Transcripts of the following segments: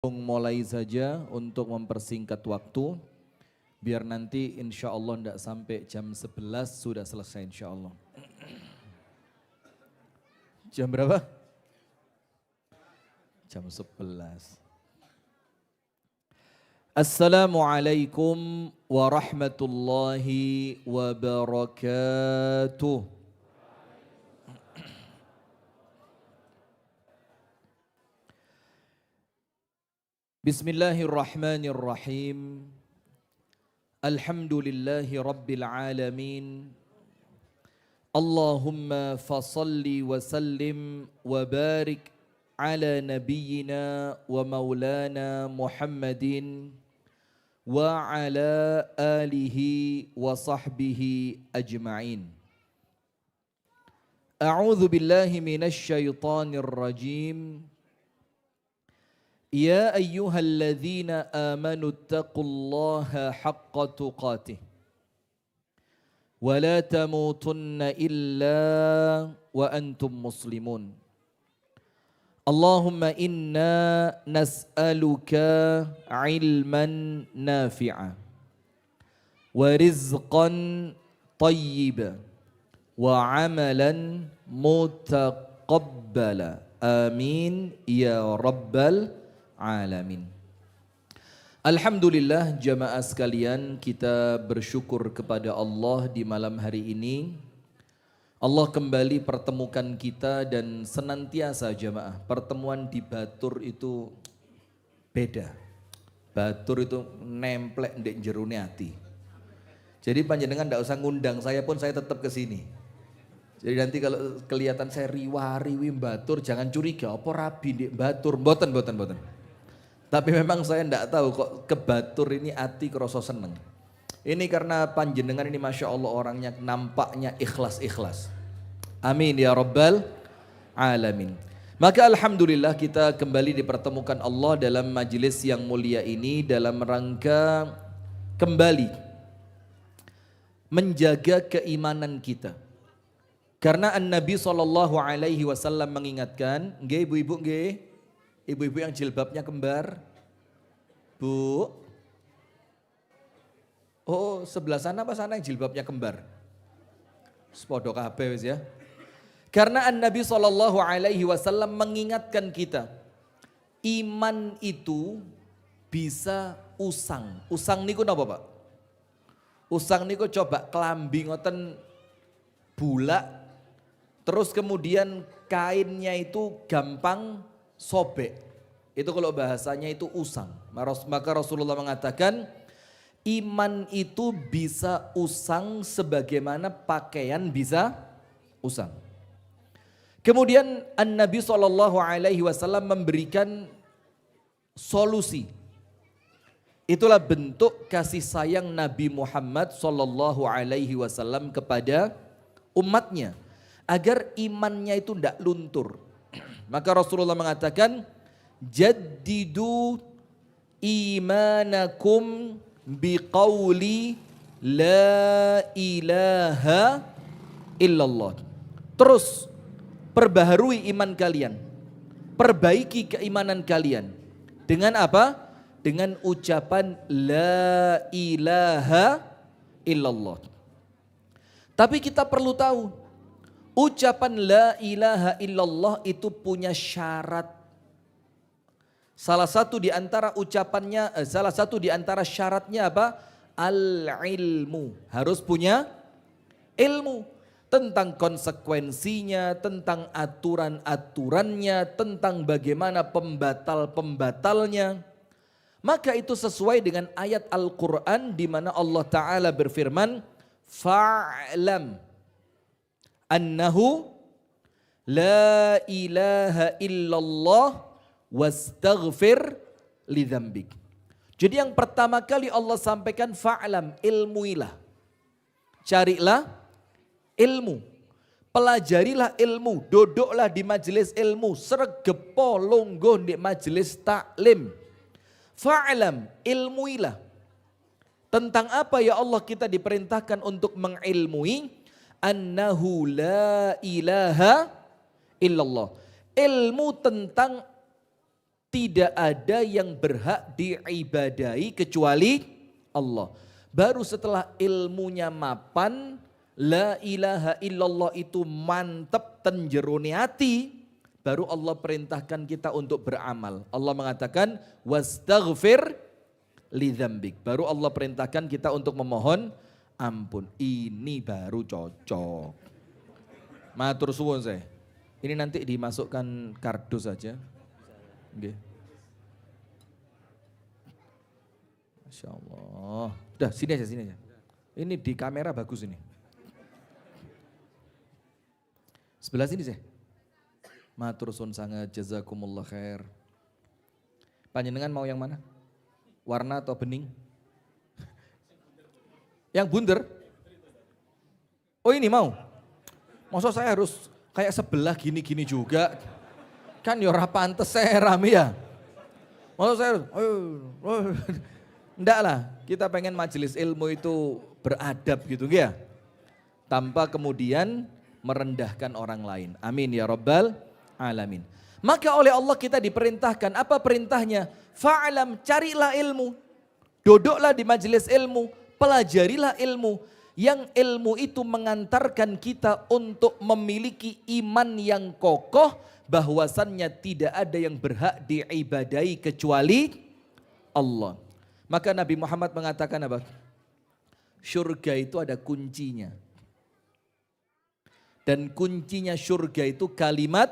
Mulai saja untuk mempersingkat waktu, biar nanti insya Allah tidak sampai jam 11 sudah selesai insya Allah. Jam berapa? Jam 11. Assalamualaikum warahmatullahi wabarakatuh. Bismillahirrahmanirrahim. Alhamdulillahi rabbil alamin. Allahumma fasalli wa sallim wa barik ala nabiyyina wa maulana Muhammadin wa ala alihi wa sahbihi ajma'in. A'udzu billahi minasy syaithanir rajim. Ya ayyuhalladzina amanu taqullaha haqqa tuqatih wa la tamutunna illa wa antum muslimun. Allahumma inna nas'aluka ilman nafi'a wa rizqan tayyiba wa amalan mutaqabbala. Amin ya rabbal alamin. Alhamdulillah jamaah sekalian, kita bersyukur kepada Allah di malam hari ini. Allah kembali pertemukan kita dan senantiasa jamaah, pertemuan di Batur itu beda. Batur itu nemplek ndek jerone ati. Jadi panjenengan enggak usah ngundang saya pun saya tetap ke sini. Jadi nanti kalau kelihatan saya riwari Batur jangan curiga, apa rabi ndek Batur, mboten. Tapi memang saya tidak tahu kok ke Batur ini hati kerasa seneng. Ini karena panjenengan ini Masya Allah orangnya nampaknya ikhlas-ikhlas. Amin ya rabbal alamin. Maka alhamdulillah kita kembali dipertemukan Allah dalam majelis yang mulia ini dalam rangka kembali menjaga keimanan kita. Karena An-Nabi SAW mengingatkan, nggih ibu-ibu nggih. Ibu-ibu yang jilbabnya kembar, Bu. Oh, sebelah sana apa sana yang jilbabnya kembar? Sepodo kabeh wis ya. Karena An-Nabi SAW mengingatkan kita, iman itu bisa usang. Usang niku napa, Pak? Usang niku coba klambi ngoten bulak, terus kemudian kainnya itu gampang sobek. Itu kalau bahasanya itu usang. Maka Rasulullah mengatakan iman itu bisa usang sebagaimana pakaian bisa usang. Kemudian An-Nabi SAW memberikan solusi. Itulah bentuk kasih sayang Nabi Muhammad SAW kepada umatnya agar imannya itu tidak luntur. Maka Rasulullah mengatakan, jaddidu imanakum biqauli la ilaha illallah. Terus perbaharui iman kalian, perbaiki keimanan kalian. Dengan apa? Dengan ucapan la ilaha illallah. Tapi kita perlu tahu, ucapan la ilaha illallah itu punya syarat. Salah satu di antara ucapannya, salah satu di antara syaratnya apa? Al-ilmu. Harus punya ilmu tentang konsekuensinya, tentang aturan-aturannya, tentang bagaimana pembatal-pembatalnya. Maka itu sesuai dengan ayat Al-Quran di mana Allah Ta'ala berfirman, fa'lam annahu la ilaha illallah wastaghfir lidzambik. Jadi yang pertama kali Allah sampaikan fa'lam, ilmuilah. Carilah ilmu. Pelajarilah ilmu, duduklah di majelis ilmu, sregepo longgo di majelis taklim. Fa'lam, ilmuilah. Tentang apa ya Allah kita diperintahkan untuk mengilmui? Annahu la ilaha illallah. Ilmu tentang Tidak ada yang berhak diibadahi kecuali Allah. Baru setelah ilmunya mapan, la ilaha illallah itu mantep tenjerone hati, baru Allah perintahkan kita untuk beramal. Allah mengatakan wastaghfir lidzambik. Baru Allah perintahkan kita untuk memohon ampun. Ini baru cocok. Matur suwun saya. Ini nanti dimasukkan kardus saja. Oke. Masya Allah. Udah sini aja, sini aja. Ini di kamera bagus ini. Sebelah sini saya. Matur suwun sangat, jazakumullah khair. Panjenengan mau yang mana? Warna atau bening? Yang bunder? Oh ini mau? Masa saya harus kayak sebelah gini-gini juga? Kan ya ora pantes saya rame ya. Masa saya harus, enggak lah, kita pengen majelis ilmu itu beradab gitu ya. Tanpa kemudian merendahkan orang lain. Amin ya rabbal alamin. Maka oleh Allah kita diperintahkan, apa perintahnya? Fa'alam, carilah ilmu. Duduklah di majelis ilmu, pelajarilah ilmu. Yang ilmu itu mengantarkan kita untuk memiliki iman yang kokoh, bahwasannya tidak ada yang berhak diibadahi kecuali Allah. Maka Nabi Muhammad mengatakan apa? Surga itu ada kuncinya. Dan kuncinya surga itu kalimat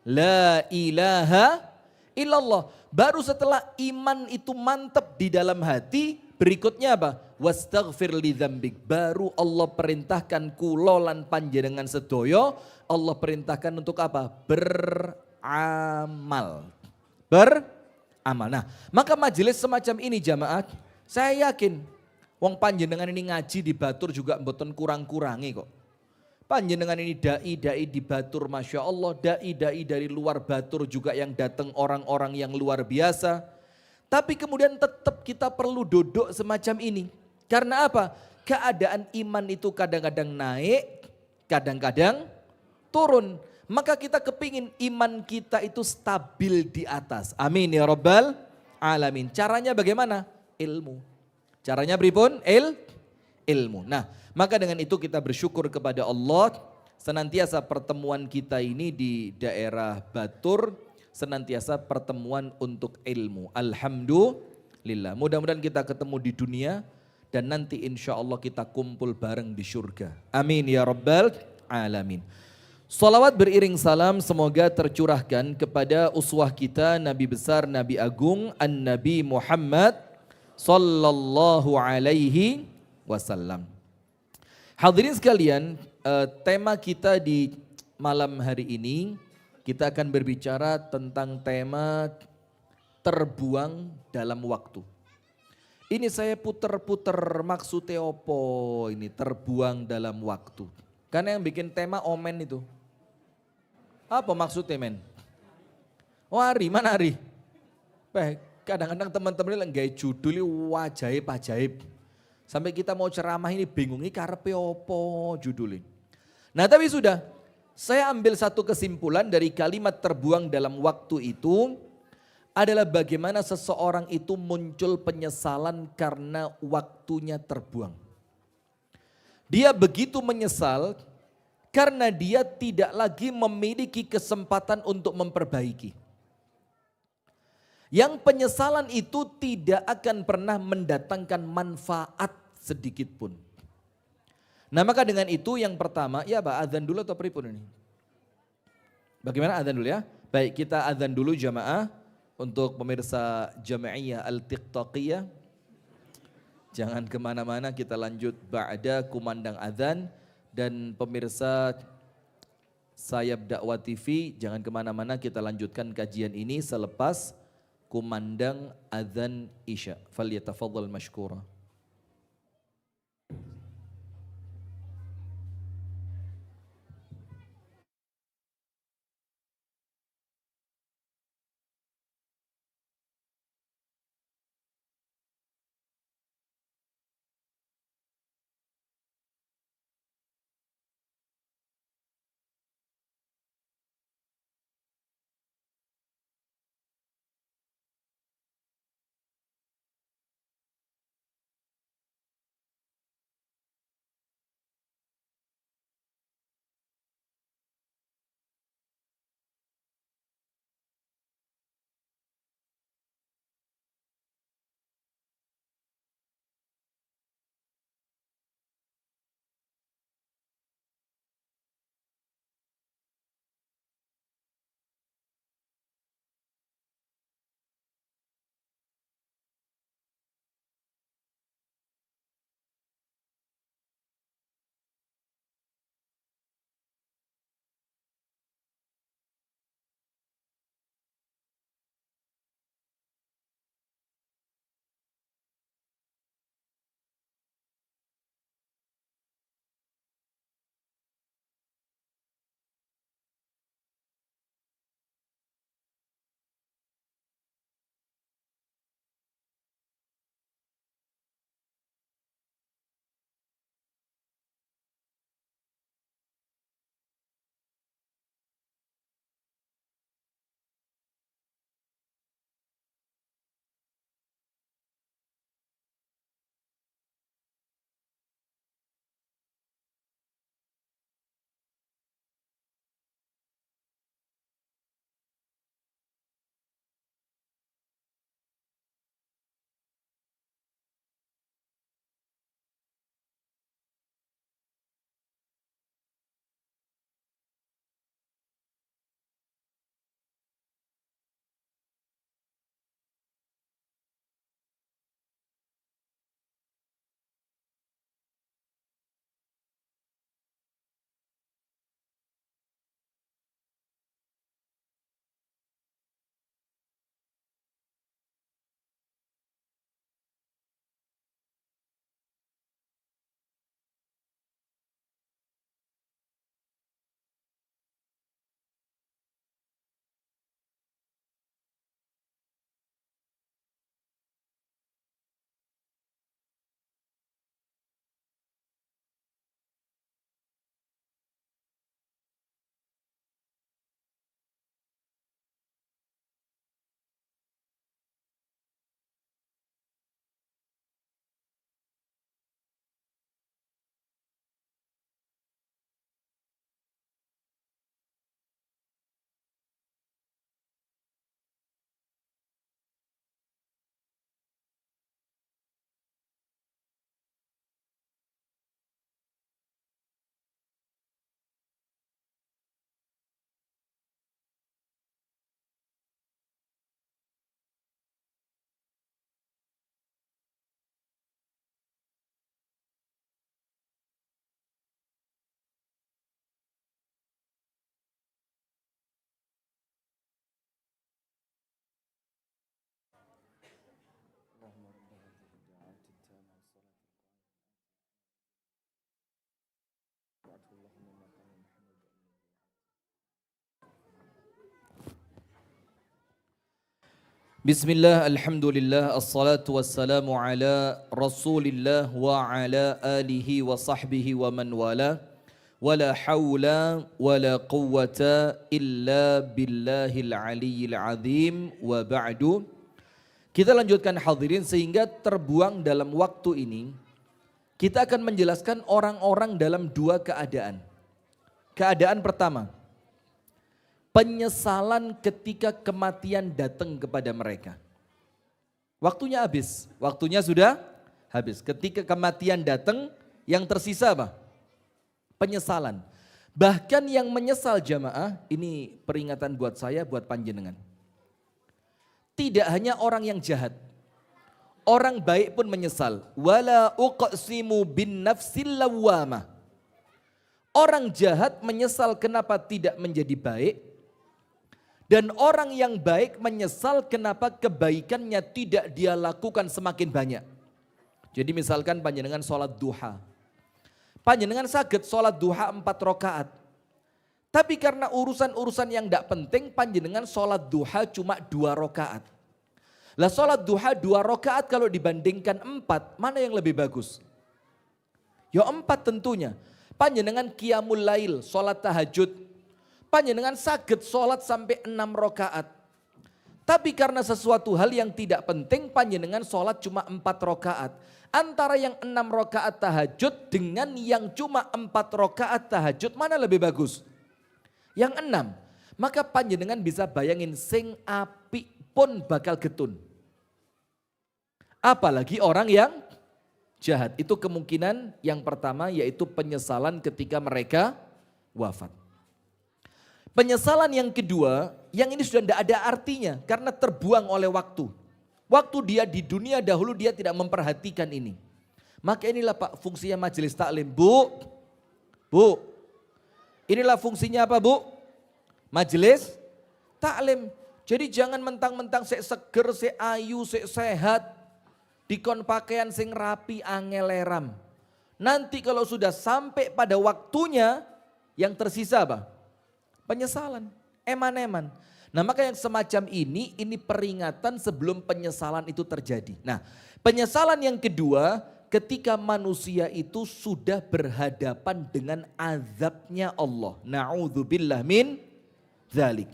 la ilaha illallah. Baru setelah iman itu mantap di dalam hati, berikutnya apa? Wastaghfir lidzambik. Baru Allah perintahkan kula lan panjenengan sedoyo, Allah perintahkan untuk apa? Beramal. Beramal. Nah, maka majelis semacam ini jamaah, saya yakin wong panjenengan ini ngaji di Batur juga mboten kurang-kurangi kok. Panjenengan ini dai-dai di Batur, Masya Allah, dai-dai dari luar Batur juga yang datang orang-orang yang luar biasa. Tapi kemudian tetap kita perlu duduk semacam ini. Karena apa? Keadaan iman itu kadang-kadang naik, kadang-kadang turun. Maka kita kepingin iman kita itu stabil di atas. Amin ya rabbal alamin. Caranya bagaimana? Ilmu. Caranya beripun? Ilmu. Nah, maka dengan itu kita bersyukur kepada Allah, senantiasa pertemuan kita ini di daerah Batur senantiasa pertemuan untuk ilmu. Alhamdulillah. Mudah-mudahan kita ketemu di dunia dan nanti insya Allah kita kumpul bareng di surga. Amin ya rabbal alamin. Salawat beriring salam semoga tercurahkan kepada uswah kita, Nabi besar, Nabi agung, An-Nabi Muhammad sallallahu alaihi wasallam. Hadirin sekalian, tema kita di malam hari ini, kita akan berbicara tentang tema terbuang dalam waktu. Ini saya puter-puter maksudnya opo ini terbuang dalam waktu. Karena yang bikin tema Omen itu. Apa maksudnya men? Oh Ari, mana Ari? Kadang-kadang teman-teman ini gaya judulnya wajaib-ajaib. Sampai kita mau ceramah ini bingung, ini karepe opo judulnya. Nah tapi sudah, saya ambil satu kesimpulan dari kalimat terbuang dalam waktu itu adalah bagaimana seseorang itu muncul penyesalan karena waktunya terbuang. Dia begitu menyesal karena dia tidak lagi memiliki kesempatan untuk memperbaiki. Yang penyesalan itu tidak akan pernah mendatangkan manfaat sedikit pun. Nah maka dengan itu yang pertama, ya Pak azan dulu atau pripun ini? Bagaimana azan dulu ya? Baik kita azan dulu jamaah untuk pemirsa Jami'iyah Al-Tiqtaqiyah. Jangan kemana-mana, kita lanjut ba'da kumandang azan. Dan pemirsa Sayap Dakwah TV jangan kemana-mana, kita lanjutkan kajian ini selepas kumandang azan isya. Falyatafaddal mashkura. Bismillah, alhamdulillah, assalatu wassalamu ala rasulillah wa ala alihi wa sahbihi wa man wala. Wala hawla wala quwwata illa billahil aliyyil azim wa ba'du. Kita lanjutkan hadirin sehingga terbuang dalam waktu ini. Kita akan menjelaskan orang-orang dalam dua keadaan. Keadaan pertama, penyesalan ketika kematian datang kepada mereka. Waktunya habis, waktunya sudah habis. Ketika kematian datang, yang tersisa apa? Penyesalan. Bahkan yang menyesal jamaah, ini peringatan buat saya, buat panjenengan. Tidak hanya orang yang jahat, orang baik pun menyesal. Wala uqsimu bin nafsil lawwamah. Orang jahat menyesal kenapa tidak menjadi baik. Dan orang yang baik menyesal kenapa kebaikannya tidak dia lakukan semakin banyak. Jadi misalkan panjenengan sholat duha. Panjenengan saged sholat duha 4 rakaat. Tapi karena urusan-urusan yang tidak penting panjenengan sholat duha cuma 2 rakaat. Lah sholat duha 2 rakaat kalau dibandingkan 4, mana yang lebih bagus? Ya 4 tentunya. Panjenengan qiyamul lail, sholat tahajud. Panjenengan saged sholat sampai 6 rakaat. Tapi karena sesuatu hal yang tidak penting panjenengan sholat cuma 4 rakaat. Antara yang 6 rakaat tahajud dengan yang cuma 4 rakaat tahajud mana lebih bagus? Yang 6. Maka panjenengan bisa bayangin sing api pun bakal getun. Apalagi orang yang jahat. Itu kemungkinan yang pertama yaitu penyesalan ketika mereka wafat. Penyesalan yang kedua, yang ini sudah tidak ada artinya karena terbuang oleh waktu. Waktu dia di dunia dahulu dia tidak memperhatikan ini. Maka inilah Pak fungsinya majelis taklim. Bu, inilah fungsinya apa Bu? Majelis taklim. Jadi jangan mentang-mentang sik seger, sik ayu, sik sehat. Dikon pakaian sing rapi angeleram. Nanti kalau sudah sampai pada waktunya yang tersisa apa? Penyesalan, eman-eman. Nah maka yang semacam ini peringatan sebelum penyesalan itu terjadi. Nah penyesalan yang kedua ketika manusia itu sudah berhadapan dengan azabnya Allah. Na'udzubillah min dzalik.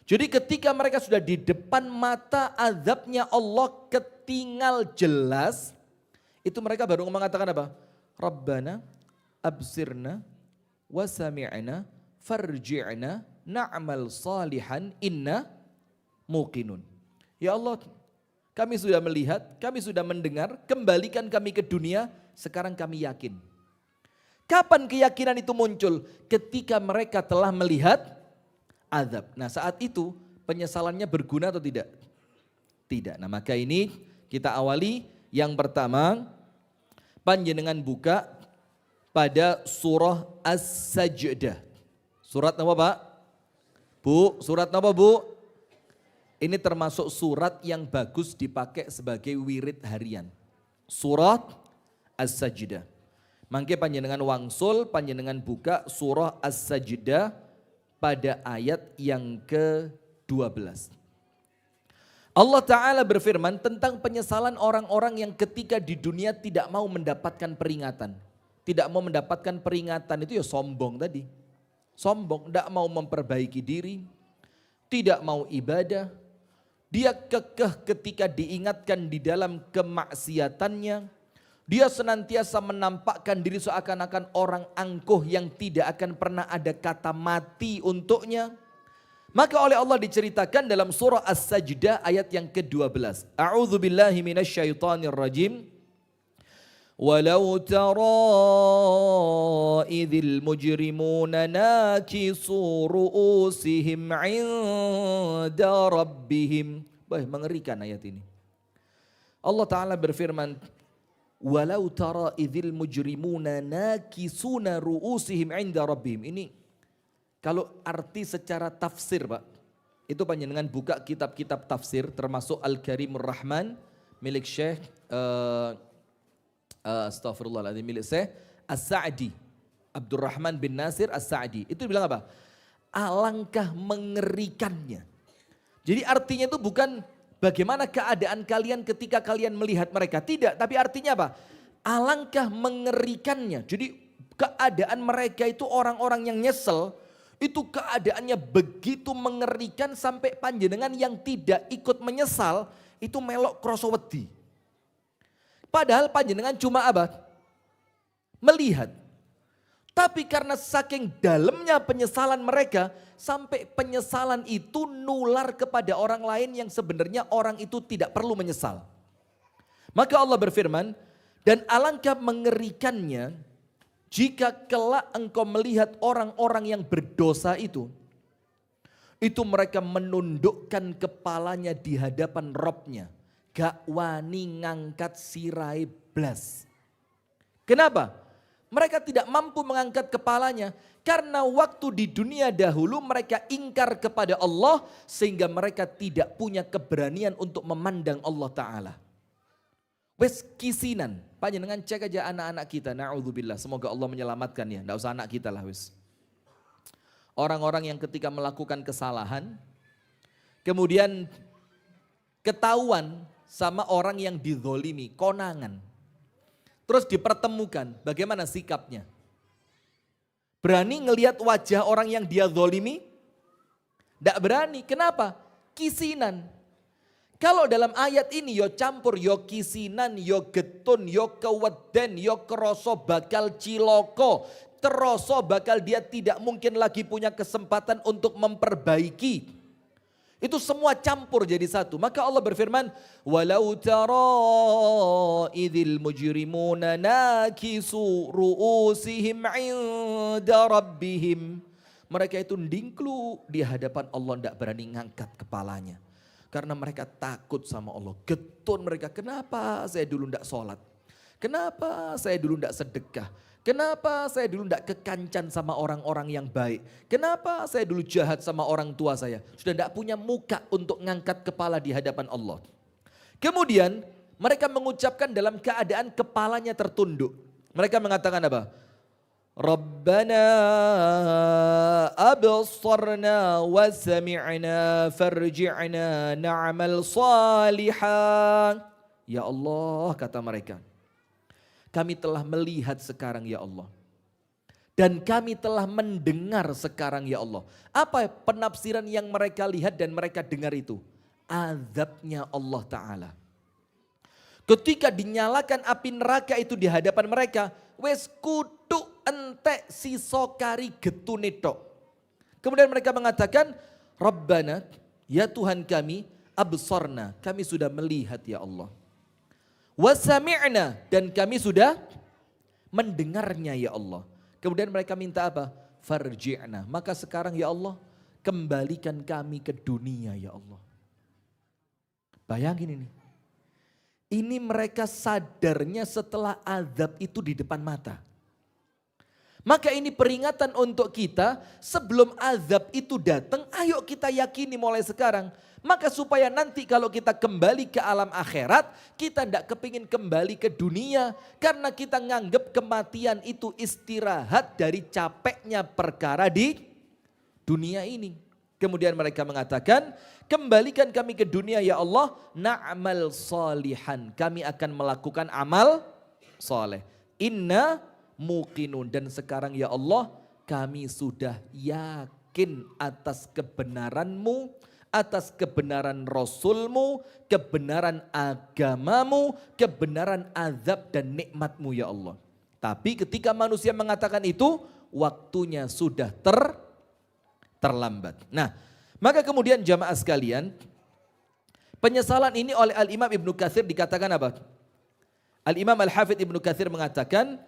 Jadi ketika mereka sudah di depan mata azabnya Allah ketinggal jelas. Itu mereka baru mengatakan apa? Rabbana absirna wa sami'na farji'na na'mal salihan inna muqinun. Ya Allah, kami sudah melihat, kami sudah mendengar, kembalikan kami ke dunia, sekarang kami yakin. Kapan keyakinan itu muncul? Ketika mereka telah melihat azab. Nah saat itu penyesalannya berguna atau tidak? Tidak. Nah maka ini kita awali yang pertama, panjenengan buka pada surah As-Sajdah. Surat apa Pak? Bu, surat apa Bu? Ini termasuk surat yang bagus dipakai sebagai wirid harian. Surat As-Sajdah. Mangke panjenengan wangsul, panjenengan buka surah As-Sajdah pada ayat yang ke-12. Allah Ta'ala berfirman tentang penyesalan orang-orang yang ketika di dunia tidak mau mendapatkan peringatan. Tidak mau mendapatkan peringatan itu ya sombong tadi. Sombong, tidak mau memperbaiki diri, tidak mau ibadah. Dia kekeh ketika diingatkan di dalam kemaksiatannya. Dia senantiasa menampakkan diri seakan-akan orang angkuh yang tidak akan pernah ada kata mati untuknya. Maka oleh Allah diceritakan dalam surah As-Sajdah ayat yang ke-12. A'udzu billahi minasyaitonir rajim. Walau tara idhil mujrimuna nakisu ru'usihim 'inda rabbihim. Wah, mengerikan ayat ini. Allah Ta'ala berfirman, walau tara idhil mujrimuna nakisuna ru'usihim 'inda rabbihim. Ini kalau arti secara tafsir Pak, itu panjenengan buka kitab-kitab tafsir termasuk Al-Karimur Rahman milik Syekh Astaghfirullahaladzim milik saya As-Sa'di, Abdurrahman bin Nasir As-Sa'di. Itu bilang apa? Alangkah mengerikannya. Jadi artinya itu bukan bagaimana keadaan kalian ketika kalian melihat mereka. Tidak, tapi artinya apa? Alangkah mengerikannya. Jadi keadaan mereka itu orang-orang yang nyesel, itu keadaannya begitu mengerikan sampai panjenengan yang tidak ikut menyesal, itu melok kroso wedi. Padahal panjenengan cuma apa? Melihat. Tapi karena saking dalamnya penyesalan mereka, sampai penyesalan itu nular kepada orang lain yang sebenarnya orang itu tidak perlu menyesal. Maka Allah berfirman, dan alangkah mengerikannya jika kelak engkau melihat orang-orang yang berdosa itu mereka menundukkan kepalanya di hadapan Robnya. Gak wani ngangkat sirai blas. Kenapa? Mereka tidak mampu mengangkat kepalanya karena waktu di dunia dahulu mereka ingkar kepada Allah sehingga mereka tidak punya keberanian untuk memandang Allah Ta'ala. Wes kisinan, panjenengan cek aja anak-anak kita, na'udzubillah, semoga Allah menyelamatkan ya, enggak usah anak kita lah wes. Orang-orang yang ketika melakukan kesalahan, kemudian ketahuan sama orang yang dizolimi, konangan. Terus dipertemukan, bagaimana sikapnya? Berani ngelihat wajah orang yang dia zolimi? Tidak berani, kenapa? Kisinan. Kalau dalam ayat ini yo campur, yo kisinan, yo getun, yo keweden, yo keroso bakal ciloko. Teroso bakal dia tidak mungkin lagi punya kesempatan untuk memperbaiki. Itu semua campur jadi satu. Maka Allah berfirman, walau tara idzil mujrimuna nakisu ru'usihim 'inda rabbihim. Mereka itu ndingklu di hadapan Allah, tidak berani ngangkat kepalanya. Karena mereka takut sama Allah. Getun mereka, kenapa saya dulu tidak sholat? Kenapa saya dulu tidak sedekah? Kenapa saya dulu tidak kekancan sama orang-orang yang baik? Kenapa saya dulu jahat sama orang tua saya? Sudah tidak punya muka untuk ngangkat kepala di hadapan Allah. Kemudian mereka mengucapkan dalam keadaan kepalanya tertunduk. Mereka mengatakan apa? Rabbana absarna wa sami'na farji'na na'mal salihan. Ya Allah, kata mereka, kami telah melihat sekarang ya Allah. Dan kami telah mendengar sekarang ya Allah. Apa penafsiran yang mereka lihat dan mereka dengar itu? Azabnya Allah Ta'ala. Ketika dinyalakan api neraka itu di hadapan mereka, wes kudu entek sisokari getune tok. Kemudian mereka mengatakan, Rabbana, ya Tuhan kami, absarna, kami sudah melihat ya Allah. Wasami'na, dan kami sudah mendengarnya ya Allah. Kemudian mereka minta apa? Farji'na, maka sekarang ya Allah, kembalikan kami ke dunia ya Allah. Bayangin ini. Ini mereka sadarnya setelah azab itu di depan mata. Maka ini peringatan untuk kita, sebelum azab itu datang, ayo kita yakini mulai sekarang. Maka supaya nanti kalau kita kembali ke alam akhirat, kita tidak kepingin kembali ke dunia. Karena kita nganggap kematian itu istirahat dari capeknya perkara di dunia ini. Kemudian mereka mengatakan, kembalikan kami ke dunia ya Allah, na'mal salihan. Kami akan melakukan amal soleh. Inna muqinun, dan sekarang ya Allah, kami sudah yakin atas kebenaran-Mu, atas kebenaran Rasul-Mu, kebenaran agamamu, kebenaran azab dan nikmat-Mu ya Allah. Tapi ketika manusia mengatakan itu, waktunya sudah terlambat. Nah, maka kemudian jamaah sekalian, penyesalan ini oleh Al-Imam Ibnu Katsir dikatakan apa? Al-Imam Al-Hafidh Ibnu Katsir mengatakan,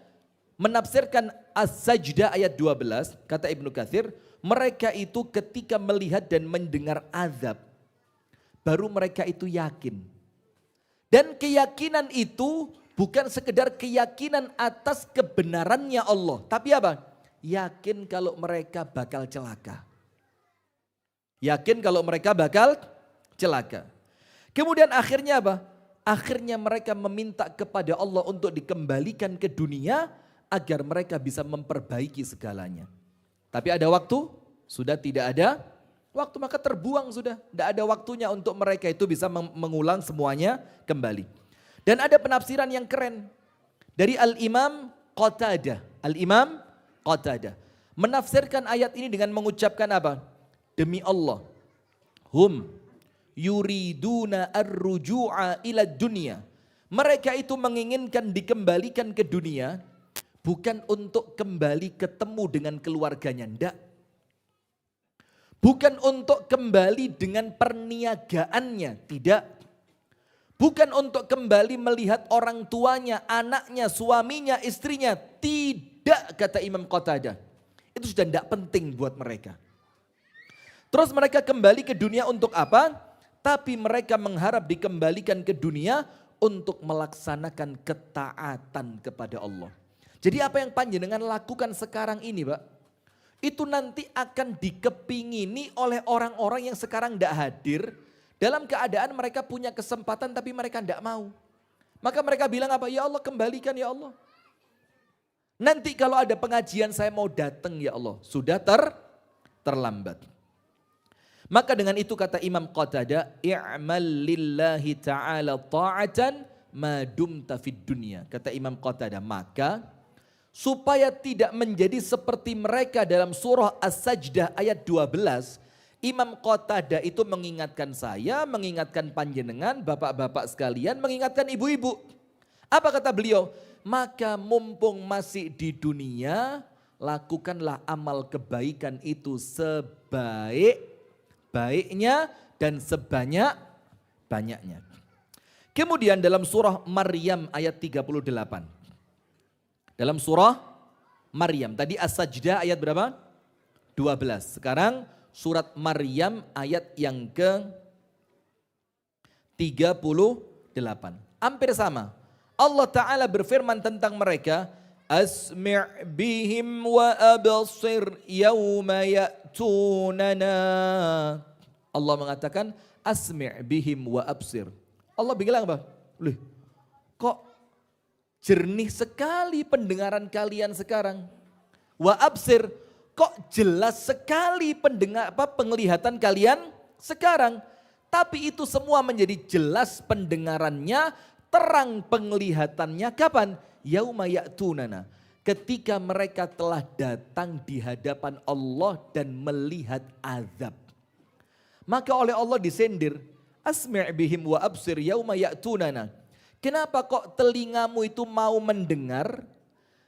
menafsirkan As-Sajdah ayat 12, kata Ibnu Katsir, mereka itu ketika melihat dan mendengar azab, baru mereka itu yakin. Dan keyakinan itu bukan sekedar keyakinan atas kebenarannya Allah, tapi apa? Yakin kalau mereka bakal celaka. Yakin kalau mereka bakal celaka. Kemudian akhirnya apa? Akhirnya mereka meminta kepada Allah untuk dikembalikan ke dunia agar mereka bisa memperbaiki segalanya. Tapi ada waktu? Sudah tidak ada waktu maka terbuang sudah. Tidak ada waktunya untuk mereka itu bisa mengulang semuanya kembali. Dan ada penafsiran yang keren dari Al-Imam Qatadah. Al-Imam Qatadah menafsirkan ayat ini dengan mengucapkan apa? Demi Allah, hum yuriduna ar-ruju'a ila dunya. Mereka itu menginginkan dikembalikan ke dunia bukan untuk kembali ketemu dengan keluarganya, enggak. Bukan untuk kembali dengan perniagaannya, tidak. Bukan untuk kembali melihat orang tuanya, anaknya, suaminya, istrinya, tidak, kata Imam Qatadah. Itu sudah tidak penting buat mereka. Terus mereka kembali ke dunia untuk apa? Tapi mereka mengharap dikembalikan ke dunia untuk melaksanakan ketaatan kepada Allah. Jadi apa yang panjenengan lakukan sekarang ini, Pak? Itu nanti akan dikepingini oleh orang-orang yang sekarang tidak hadir. Dalam keadaan mereka punya kesempatan tapi mereka tidak mau. Maka mereka bilang apa? Ya Allah, kembalikan ya Allah. Nanti kalau ada pengajian saya mau datang ya Allah. Sudah terlambat. Maka dengan itu kata Imam Qatadah, i'mal lillahi ta'ala ta'atan ma dumta fid dunya. Kata Imam Qatadah, maka supaya tidak menjadi seperti mereka dalam surah As-Sajdah ayat 12, Imam Qatadah itu mengingatkan saya, mengingatkan panjenengan, bapak-bapak sekalian, mengingatkan ibu-ibu. Apa kata beliau? Maka mumpung masih di dunia, lakukanlah amal kebaikan itu sebaik-baiknya dan sebanyak-banyaknya. Kemudian dalam surah Maryam ayat 38. Dalam surah Maryam, tadi As-Sajdah ayat berapa? 12. Sekarang surat Maryam ayat yang ke-38. Hampir sama. Allah Ta'ala berfirman tentang mereka, Asmi' bihim wa absir yawma ya'tunana. Allah mengatakan, Asmi' bihim wa absir. Allah bilang apa? Loh, kok jernih sekali pendengaran kalian sekarang. Wa absir, kok jelas sekali penglihatan kalian sekarang. Tapi itu semua menjadi jelas pendengarannya, terang penglihatannya kapan? Yauma ya'tunana. Ketika mereka telah datang di hadapan Allah dan melihat azab. Maka oleh Allah disendir, Asmi' bihim wa absir yauma ya'tunana. Kenapa kok telingamu itu mau mendengar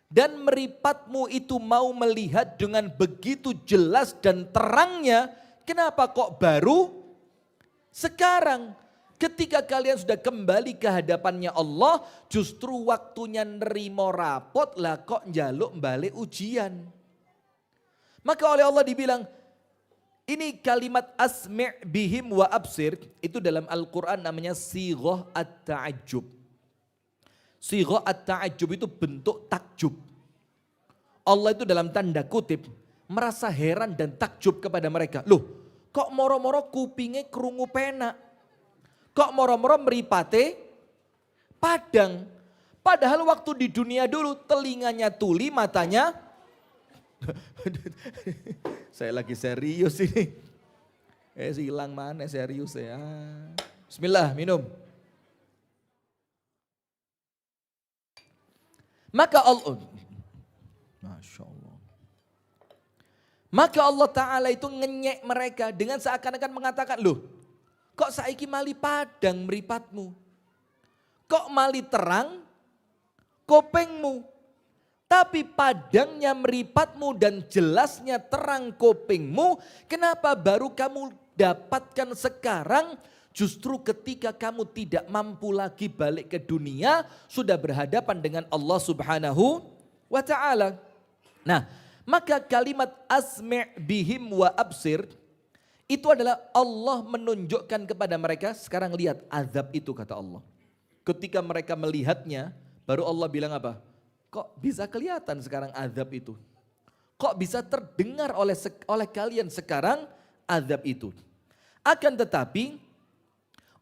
dan meripatmu itu mau melihat dengan begitu jelas dan terangnya? Kenapa kok baru sekarang? Ketika kalian sudah kembali ke hadapannya Allah, justru waktunya nerimo rapot lah kok njaluk balik ujian. Maka oleh Allah dibilang, ini kalimat asmi' bihim wa absir, itu dalam Al-Quran namanya sighah at-ta'ajjub. Sighah at-ta'ajjub itu bentuk takjub. Allah itu dalam tanda kutip merasa heran dan takjub kepada mereka. Loh, kok moro-moro kupingnya kerungu penak? Kok moro-moro meripate padang? Padahal waktu di dunia dulu telinganya tuli, matanya saya lagi serius ini. Hilang mana serius ya. Bismillah, minum. Maka Allah, Masya Allah. Maka Allah Ta'ala itu ngenyek mereka dengan seakan-akan mengatakan, loh kok saiki mali padang meripatmu? Kok mali terang kopengmu? Tapi padangnya meripatmu dan jelasnya terang kopengmu, kenapa baru kamu dapatkan sekarang? Justru ketika kamu tidak mampu lagi balik ke dunia, sudah berhadapan dengan Allah Subhanahu wa Ta'ala. Nah, maka kalimat asmi' bihim wa absir, itu adalah Allah menunjukkan kepada mereka, sekarang lihat azab itu kata Allah. Ketika mereka melihatnya, baru Allah bilang apa? Kok bisa kelihatan sekarang azab itu? Kok bisa terdengar oleh kalian sekarang azab itu? Akan tetapi,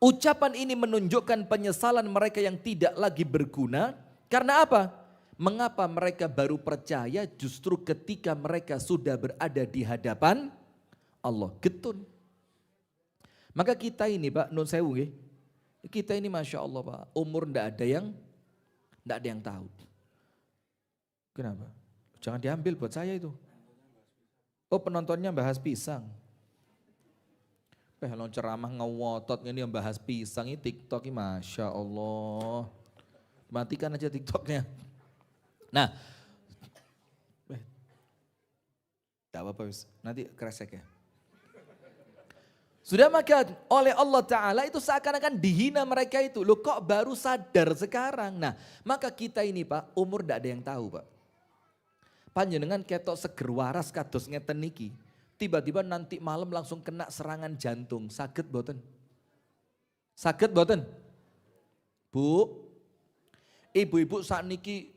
ucapan ini menunjukkan penyesalan mereka yang tidak lagi berguna. Karena apa? Mengapa mereka baru percaya justru ketika mereka sudah berada di hadapan Allah? Getun. Maka kita ini Pak, nun sewu nggih. Kita ini Masya Allah Pak, umur ndak ada yang tahu. Kenapa? Jangan diambil buat saya itu. Oh penontonnya bahas pisang. Kalau ceramah ngewotot ini yang bahas pisang ini TikTok ini Masya Allah. Matikan aja TikToknya. Nah, tak apa-apa nanti kresek ya. Sudah maka oleh Allah Ta'ala itu seakan-akan dihina mereka itu. Loh kok baru sadar sekarang. Nah maka kita ini Pak umur tidak ada yang tahu Pak. Panjenengan ketok seger waras kados ngeten niki. Tiba-tiba nanti malam langsung kena serangan jantung. Saged boten? Saged boten? Bu, ibu-ibu saat niki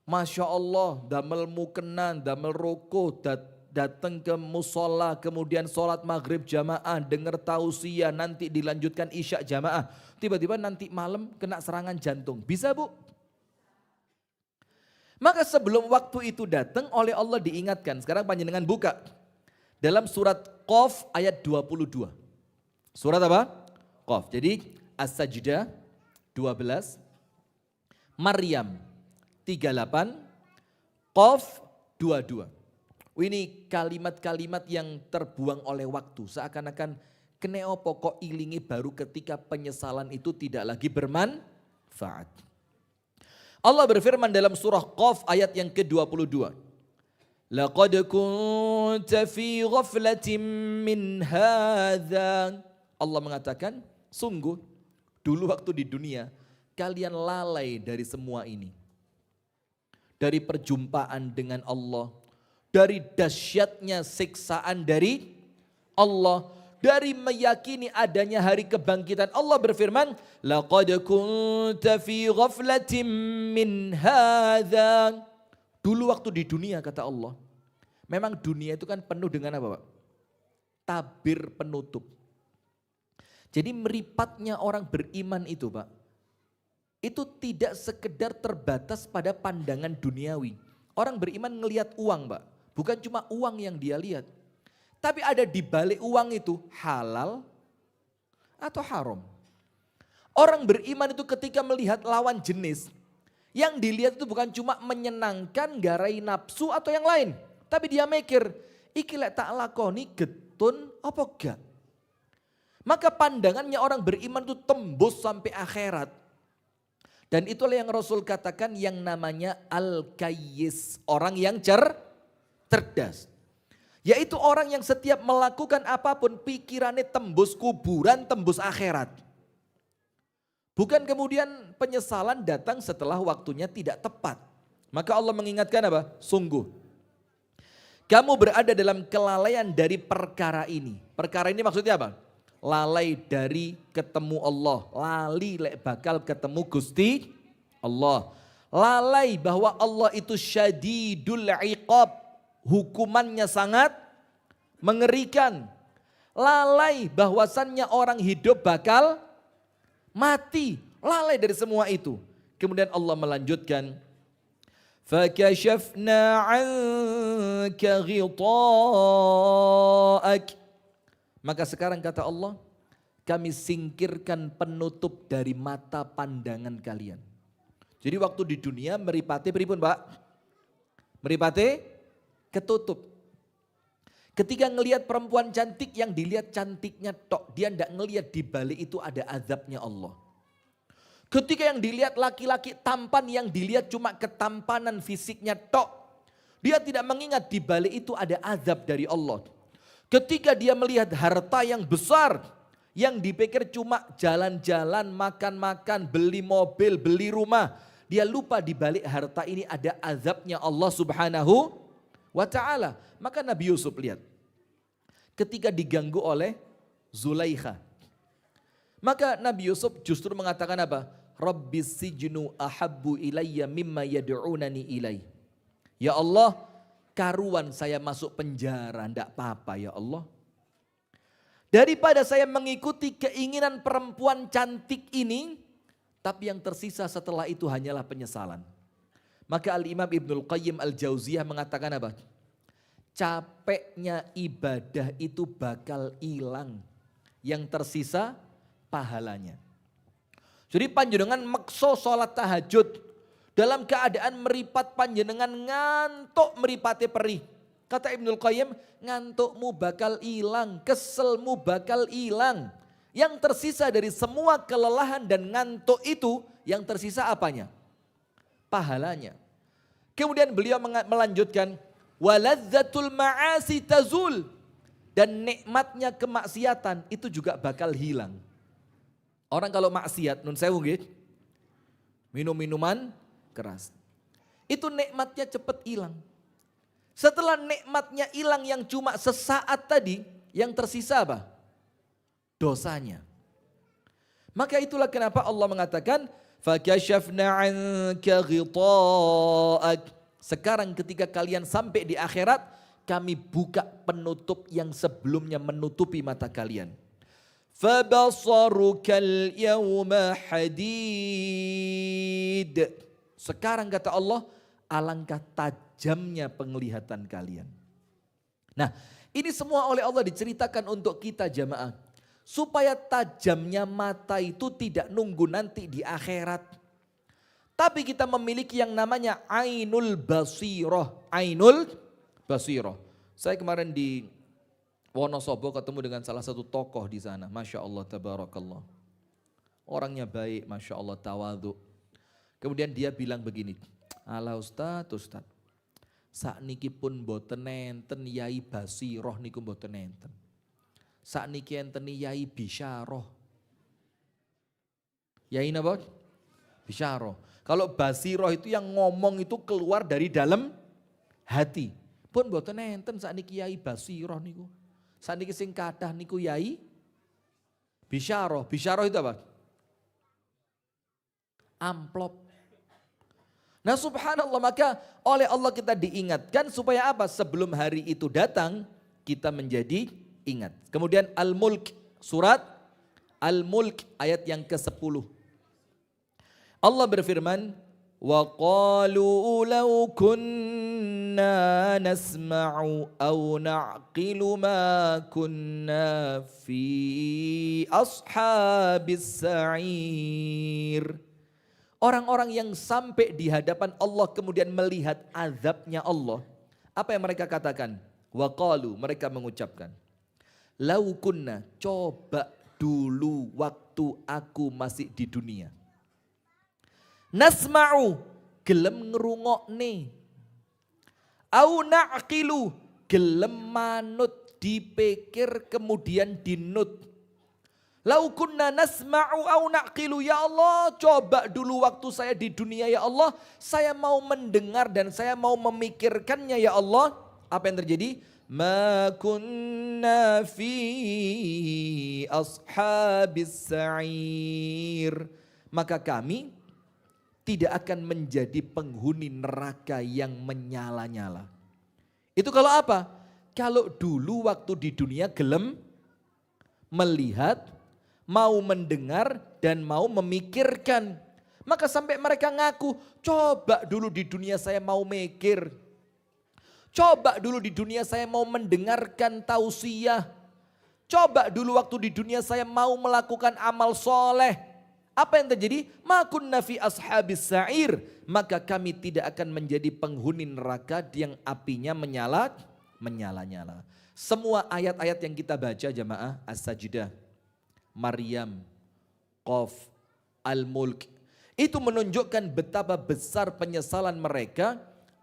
Masya Allah damel mukenan, damel roko, datang ke musola, kemudian sholat maghrib jamaah, dengar tausiah, nanti dilanjutkan isya jamaah. Tiba-tiba nanti malam kena serangan jantung. Bisa Bu? Maka sebelum waktu itu datang oleh Allah diingatkan. Sekarang panjenengan buka. Dalam surat Qaf ayat 22. Surat apa? Qaf. Jadi As-Sajdah 12. Maryam 38. Qaf 22. Ini kalimat-kalimat yang terbuang oleh waktu. Seakan-akan keneo pokok ilingi baru ketika penyesalan itu tidak lagi bermanfaat. Allah berfirman dalam surah Qaf ayat yang ke-22. Laqad kunta fi ghaflatin min hadza. Allah mengatakan, sungguh dulu waktu di dunia kalian lalai dari semua ini. Dari perjumpaan dengan Allah, dari dahsyatnya siksaan dari Allah, dari meyakini adanya hari kebangkitan. Allah berfirman, laqad kunta fi ghaflatin min hadza. Dulu waktu di dunia kata Allah, memang dunia itu kan penuh dengan apa Pak? Tabir penutup. Jadi meripatnya orang beriman itu Pak, itu tidak sekedar terbatas pada pandangan duniawi. Orang beriman ngelihat uang Pak, bukan cuma uang yang dia lihat. Tapi ada di balik uang itu halal atau haram. Orang beriman itu ketika melihat lawan jenis, yang dilihat itu bukan cuma menyenangkan, garai nafsu atau yang lain. Tapi dia mikir, iki lek tak lakoni getun apa gak? Maka pandangannya orang beriman itu tembus sampai akhirat. Dan itulah yang Rasul katakan yang namanya al-kayyis. Orang yang cerdas. Yaitu orang yang setiap melakukan apapun pikirannya tembus kuburan, tembus akhirat. Bukan kemudian penyesalan datang setelah waktunya tidak tepat. Maka Allah mengingatkan apa? Sungguh. Kamu berada dalam kelalaian dari perkara ini. Perkara ini maksudnya apa? Lalai dari ketemu Allah. Lali bakal ketemu Gusti Allah. Lalai bahwa Allah itu syadidul iqab. Hukumannya sangat mengerikan. Lalai bahwasannya orang hidup bakal mati, lalai dari semua itu. Kemudian Allah melanjutkan, فَكَشَفْنَا عَنْكَ غِطَاءَكَ. Maka sekarang kata Allah, kami singkirkan penutup dari mata pandangan kalian. Jadi waktu di dunia meripate pripun Pak? Meripate ketutup. Ketika ngelihat perempuan cantik yang dilihat cantiknya tok, dia tidak ngelihat di balik itu ada azabnya Allah. Ketika yang dilihat laki-laki tampan yang dilihat cuma ketampanan fisiknya tok, dia tidak mengingat di balik itu ada azab dari Allah. Ketika dia melihat harta yang besar, yang dipikir cuma jalan-jalan, makan-makan, beli mobil, beli rumah, dia lupa di balik harta ini ada azabnya Allah Subhanahu wa ta'ala. Maka Nabi Yusuf lihat, ketika diganggu oleh Zulaikha, maka Nabi Yusuf justru mengatakan apa? Rabbis sijnu ahabbu ilayya mimma yad'unani ilai. Ya Allah, karuan saya masuk penjara, ndak apa-apa ya Allah. Daripada saya mengikuti keinginan perempuan cantik ini, tapi yang tersisa setelah itu hanyalah penyesalan. Maka Al-Imam Ibnul Qayyim Al-Jauziyah mengatakan apa? Capeknya ibadah itu bakal hilang. yang tersisa pahalanya. Jadi panjenengan makso sholat tahajud dalam keadaan meripat panjenengan ngantuk meripate perih. Kata Ibnul Qayyim, ngantukmu bakal hilang, keselmu bakal hilang. Yang tersisa dari semua kelelahan dan ngantuk itu, yang tersisa apanya? Pahalanya. Kemudian beliau melanjutkan, waladzatul ma'asi tazul. Dan nikmatnya kemaksiatan itu juga bakal hilang. Orang kalau maksiat, nun sewu nggih, minum-minuman keras. Itu nikmatnya cepat hilang. Setelah nikmatnya hilang yang cuma sesaat tadi, yang tersisa apa? Dosanya. Maka itulah kenapa Allah mengatakan, فَكَشَفْنَا عَنْكَ غِطَاءَكَ. Sekarang ketika kalian sampai di akhirat, kami buka penutup yang sebelumnya menutupi mata kalian. فَبَصَرُكَ الْيَوْمَ حَدِيدٌ. Sekarang kata Allah, alangkah tajamnya penglihatan kalian. Nah, ini semua oleh Allah diceritakan untuk kita jamaah. Supaya tajamnya mata itu tidak nunggu nanti di akhirat. Tapi kita memiliki yang namanya Ainul Basiroh. Ainul Basiroh. Saya kemarin di Wonosobo ketemu dengan salah satu tokoh di sana. Masya Allah, tabarakallah. Orangnya baik, Masya Allah, tawadhu. Kemudian dia bilang begini, ala Ustadz, sakniki pun boten nenten yai basiroh niku boten nenten. Sakniki enten yai bisyarah. Yai napa? Bisyarah. Kalau basiroh itu yang ngomong itu keluar dari dalam hati. Pun boten nenten sakniki yai basiroh niku. Sakniki sing kathah niku yai bisyarah. Bisyarah itu apa? Amplop. Nah subhanallah, maka oleh Allah kita diingatkan supaya apa? Sebelum hari itu datang kita menjadi ingat. Kemudian Al-Mulk, surat Al-Mulk ayat yang ke-10. Allah berfirman, wa qalu law kunna nasma'u aw na'qilu ma kunna fi ashabis sa'ir. Orang-orang yang sampai di hadapan Allah kemudian melihat azabnya Allah. Apa yang mereka katakan? Wa qalu, mereka mengucapkan, lau kunna, coba dulu waktu aku masih di dunia. Nasma'u, gelem ngerungokne. Au na'qilu, gelem manut, dipikir kemudian dinut. Lau kunna nasma'u au na'qilu, ya Allah coba dulu waktu saya di dunia ya Allah. Saya mau mendengar dan saya mau memikirkannya ya Allah. Apa yang terjadi? Ma kunna fi ashabis sa'ir. Maka kami tidak akan menjadi penghuni neraka yang menyala-nyala. Itu kalau apa? Kalau dulu waktu di dunia gelem melihat, mau mendengar dan mau memikirkan. Maka sampai mereka ngaku, coba dulu di dunia saya mau mikir. Coba dulu di dunia saya mau mendengarkan tausiah. Coba dulu waktu di dunia saya mau melakukan amal soleh. Apa yang terjadi? Ma kunna fi ashabis sa'ir. Maka kami tidak akan menjadi penghuni neraka yang apinya menyala-nyala. Semua ayat-ayat yang kita baca jamaah, As-Sajdah, Maryam, Qaf, Al-Mulk, itu menunjukkan betapa besar penyesalan mereka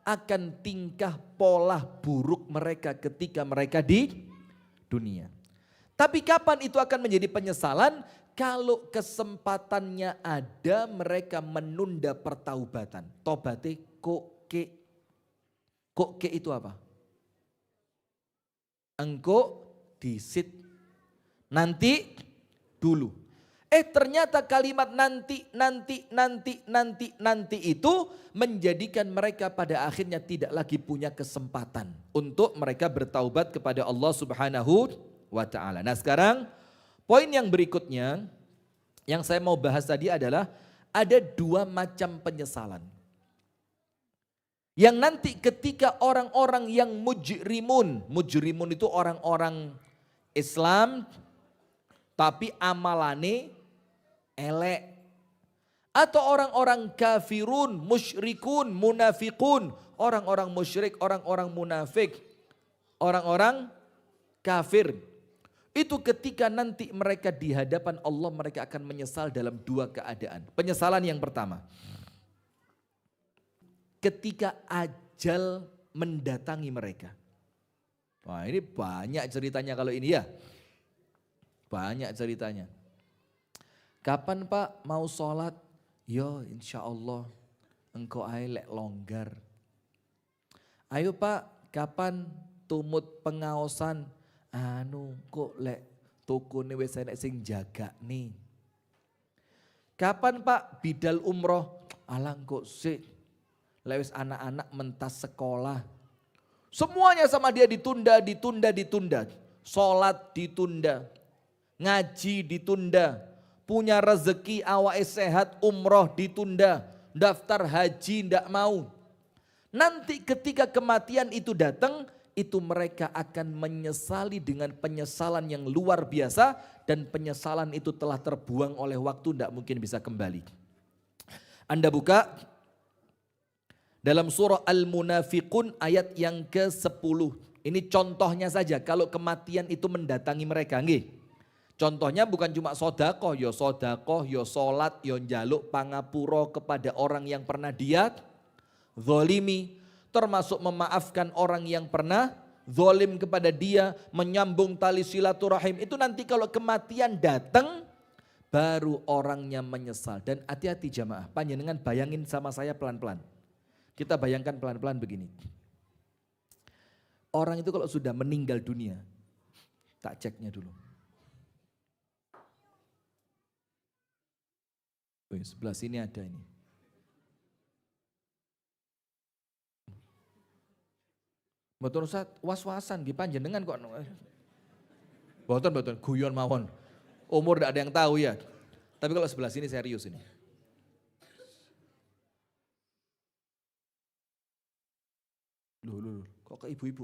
akan tingkah pola buruk mereka ketika mereka di dunia. Tapi kapan itu akan menjadi penyesalan? Kalau kesempatannya ada, mereka menunda pertaubatan. Tobate koke. Koke itu apa? Engko disit. Nanti dulu. Ternyata kalimat nanti itu menjadikan mereka pada akhirnya tidak lagi punya kesempatan untuk mereka bertaubat kepada Allah Subhanahu wa ta'ala. Nah sekarang poin yang berikutnya yang saya mau bahas tadi adalah ada dua macam penyesalan. Yang nanti ketika orang-orang yang mujrimun itu orang-orang Islam tapi amalane elek. Atau orang-orang kafirun, musyrikun, munafikun, orang-orang musyrik, orang-orang munafik, orang-orang kafir. Itu ketika nanti mereka di hadapan Allah mereka akan menyesal dalam dua keadaan. Penyesalan yang pertama, ketika ajal mendatangi mereka. Wah, ini banyak ceritanya kalau ini ya. Banyak ceritanya. Kapan Pak mau sholat? Yo insya Allah engkau lek longgar. Ayo Pak, kapan tumut pengaosan? Anu kok lek tukune wis enek sing jaga nih. Kapan Pak bidal umroh? Alang kok sik lek wis anak-anak mentas sekolah. Semuanya sama dia ditunda. Sholat ditunda, ngaji ditunda, punya rezeki awake sehat umroh ditunda, daftar haji ndak mau. Nanti ketika kematian itu datang, itu mereka akan menyesali dengan penyesalan yang luar biasa dan penyesalan itu telah terbuang oleh waktu, ndak mungkin bisa kembali. Anda buka dalam surah Al-Munafiqun ayat yang ke-10. Ini contohnya saja kalau kematian itu mendatangi mereka. Nggih. Contohnya bukan cuma sodakoh, yo solat, yo njaluk pangapuro kepada orang yang pernah dia zolimi. Termasuk memaafkan orang yang pernah zolim kepada dia, menyambung tali silaturahim. Itu nanti kalau kematian datang, baru orangnya menyesal. Dan hati-hati jamaah, panjenengan bayangin sama saya pelan-pelan. Kita bayangkan pelan-pelan begini. Orang itu kalau sudah meninggal dunia, tak ceknya dulu. Sebelah sini ada ini. Betul Ustaz, was-wasan di panjenengan kok. Betul, guyon mawon. Umur tidak ada yang tahu ya. Tapi kalau sebelah sini serius ini. Loh, kok ke ibu-ibu?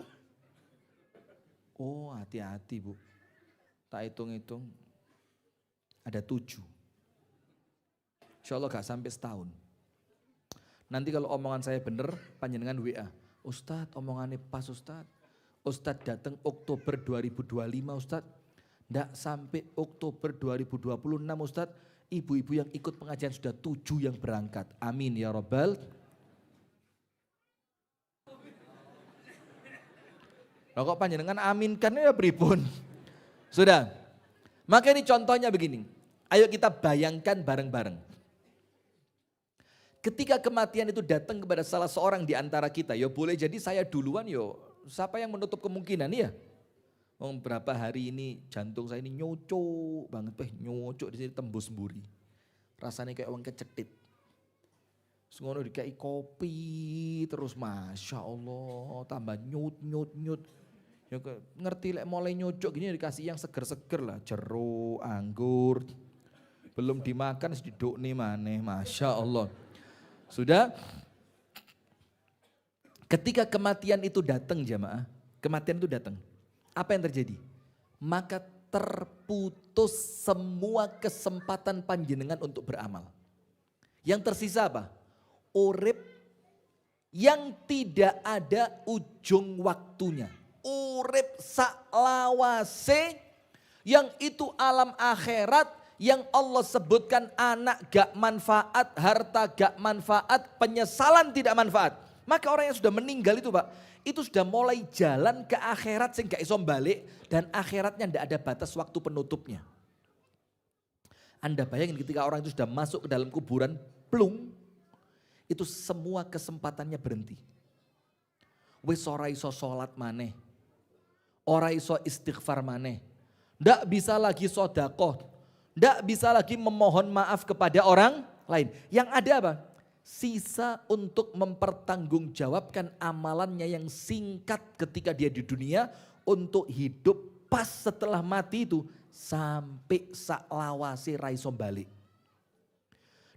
Oh hati-hati Bu. Tak hitung-hitung. Ada 7. Insya Allah gak sampai setahun. Nanti kalau omongan saya benar, panjenengan WA. Ustadz omongannya pas Ustadz. Ustadz datang Oktober 2025 Ustadz. Nggak sampai Oktober 2026 Ustadz. Ibu-ibu yang ikut pengajian sudah 7 yang berangkat. Amin ya Rabbal. Loh kok panjenengan aminkan ya pripun. Sudah. Maka ini contohnya begini. Ayo kita bayangkan bareng-bareng. Ketika kematian itu datang kepada salah seorang di antara kita, ya boleh jadi saya duluan yo. Siapa yang menutup kemungkinan ya? Berapa hari ini jantung saya ini nyocok banget, nyocok di sini tembus mburi. Rasanya kayak orang kecetit. Ngono dikai kopi terus masya Allah tambah nyut. Ya ngerti lek mulai nyocok gini dikasih yang seger-seger lah, jeruk, anggur. Belum dimakan sediduk nih maneh, masya Allah. Sudah, ketika kematian itu datang jamaah, kematian itu datang. Apa yang terjadi? Maka terputus semua kesempatan panjenengan untuk beramal. Yang tersisa apa? Urip yang tidak ada ujung waktunya. Urip saklawase yang itu alam akhirat yang Allah sebutkan anak gak manfaat, harta gak manfaat, penyesalan tidak manfaat. Maka orang yang sudah meninggal itu Pak, itu sudah mulai jalan ke akhirat sehingga gak iso balik dan akhiratnya tidak ada batas waktu penutupnya. Anda bayangin ketika orang itu sudah masuk ke dalam kuburan, plung, itu semua kesempatannya berhenti. Wis ora iso salat maneh. Ora iso istighfar maneh. Ndak bisa lagi sedekah. Ndak bisa lagi memohon maaf kepada orang lain. Yang ada apa? Sisa untuk mempertanggungjawabkan amalannya yang singkat ketika dia di dunia untuk hidup pas setelah mati itu sampai saklawase ra iso balik.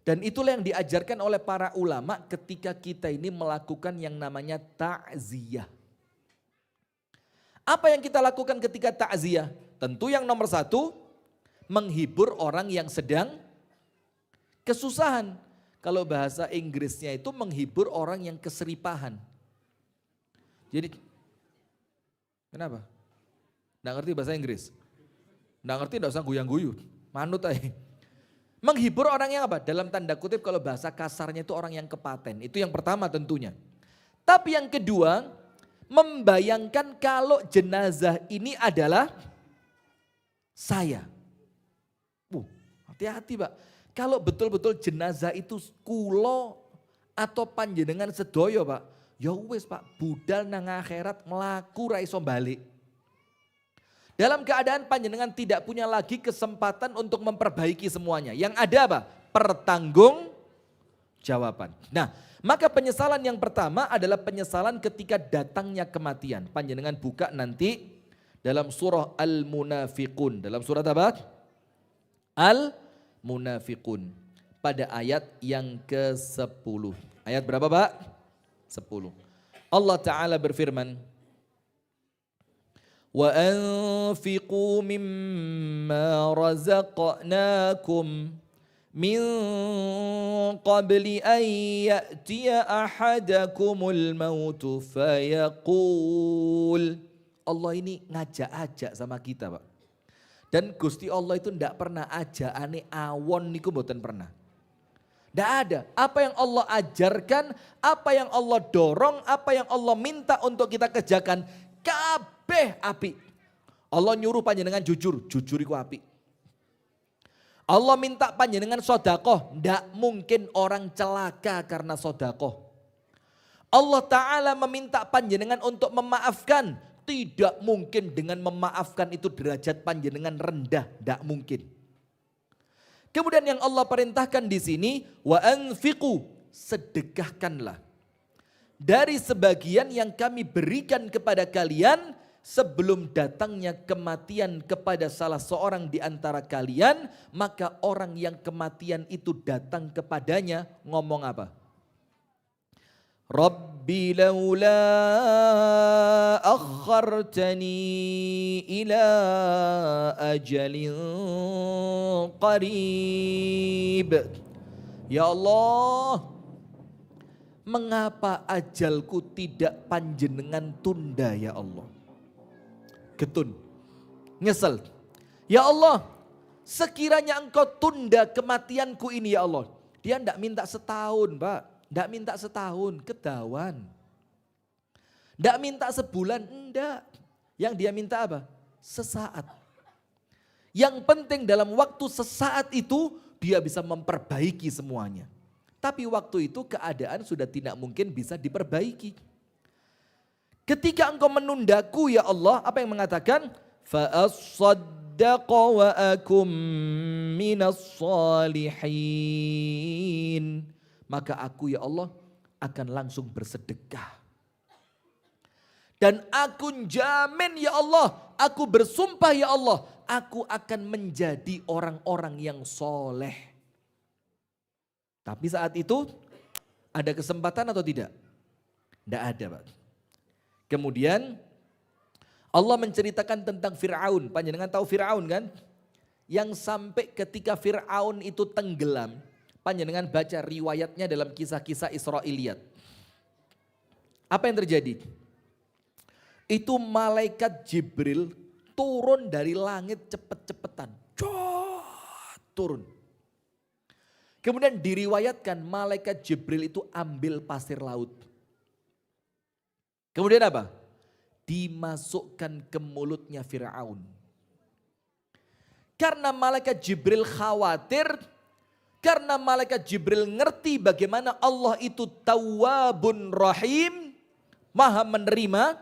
Dan itulah yang diajarkan oleh para ulama ketika kita ini melakukan yang namanya ta'ziyah. Apa yang kita lakukan ketika ta'ziyah? Tentu yang nomor satu, menghibur orang yang sedang kesusahan. Kalau bahasa Inggrisnya itu menghibur orang yang keseripahan. Jadi, kenapa? Nggak ngerti bahasa Inggris? Nggak ngerti nggak usah guyang-guyu, manut aja. Menghibur orang yang apa? Dalam tanda kutip kalau bahasa kasarnya itu orang yang kepaten. Itu yang pertama tentunya. Tapi yang kedua, membayangkan kalau jenazah ini adalah saya. Hati-hati Pak. Kalau betul-betul jenazah itu kulo atau panjenengan sedoyo Pak. Ya wis Pak, budal nang akhirat melaku ra iso balik. Dalam keadaan panjenengan tidak punya lagi kesempatan untuk memperbaiki semuanya. Yang ada apa? Pertanggung jawaban. Nah, maka penyesalan yang pertama adalah penyesalan ketika datangnya kematian. Panjenengan buka nanti dalam surah Al-Munafiqun. Dalam surat apa? Al-Munafiqun. Pada ayat yang ke-10. Ayat berapa Pak? 10. Allah Ta'ala berfirman, وَأَنْفِقُوا مِمَّا رَزَقْنَاكُمْ مِنْ قَبْلِ أَنْ يَأْتِيَ أَحَدَكُمُ الْمَوْتُ فَيَقُولُ. Allah ini ngajak-ajak sama kita Pak. Dan Gusti Allah itu tidak pernah ajakane awon niku mboten pernah. Tidak ada. Apa yang Allah ajarkan, apa yang Allah dorong, apa yang Allah minta untuk kita kerjakan, kabeh api. Allah nyuruh panjenengan jujur, jujur iku api. Allah minta panjenengan sodakoh, ndak mungkin orang celaka karena sodakoh. Allah Ta'ala meminta panjenengan untuk memaafkan, tidak mungkin dengan memaafkan itu derajat panjenengan rendah, ndak mungkin. Kemudian yang Allah perintahkan di sini, wa anfiqu, sedekahkanlah dari sebagian yang kami berikan kepada kalian sebelum datangnya kematian kepada salah seorang di antara kalian, maka orang yang kematian itu datang kepadanya ngomong apa? Rabbi laula akhartani ila ajalin qarib. Ya Allah, mengapa ajalku tidak panjenengan tunda ya Allah? Getun, nyesel. Ya Allah, sekiranya engkau tunda kematianku ini ya Allah. Dia tidak minta setahun Pak. Tidak minta setahun, kedawan. Tidak minta sebulan, enggak. Yang dia minta apa? Sesaat. Yang penting dalam waktu sesaat itu dia bisa memperbaiki semuanya. Tapi waktu itu keadaan sudah tidak mungkin bisa diperbaiki. Ketika engkau menundaku ya Allah, apa yang mengatakan? Fa'as-saddaqa wa akum minas salihin. Maka aku ya Allah akan langsung bersedekah. Dan aku jamin ya Allah, aku bersumpah ya Allah, aku akan menjadi orang-orang yang soleh. Tapi saat itu ada kesempatan atau tidak? Tidak ada Pak. Kemudian Allah menceritakan tentang Fir'aun. Panjenengan tahu Fir'aun kan? Yang sampai ketika Fir'aun itu tenggelam. Panjenengan baca riwayatnya dalam kisah-kisah Israiliyat. Apa yang terjadi? Itu malaikat Jibril turun dari langit cepet-cepetan. Turun. Kemudian diriwayatkan malaikat Jibril itu ambil pasir laut. Kemudian apa? Dimasukkan ke mulutnya Fir'aun. Karena malaikat Jibril khawatir, karena malaikat Jibril ngerti bagaimana Allah itu Tawwabun Rahim, Maha menerima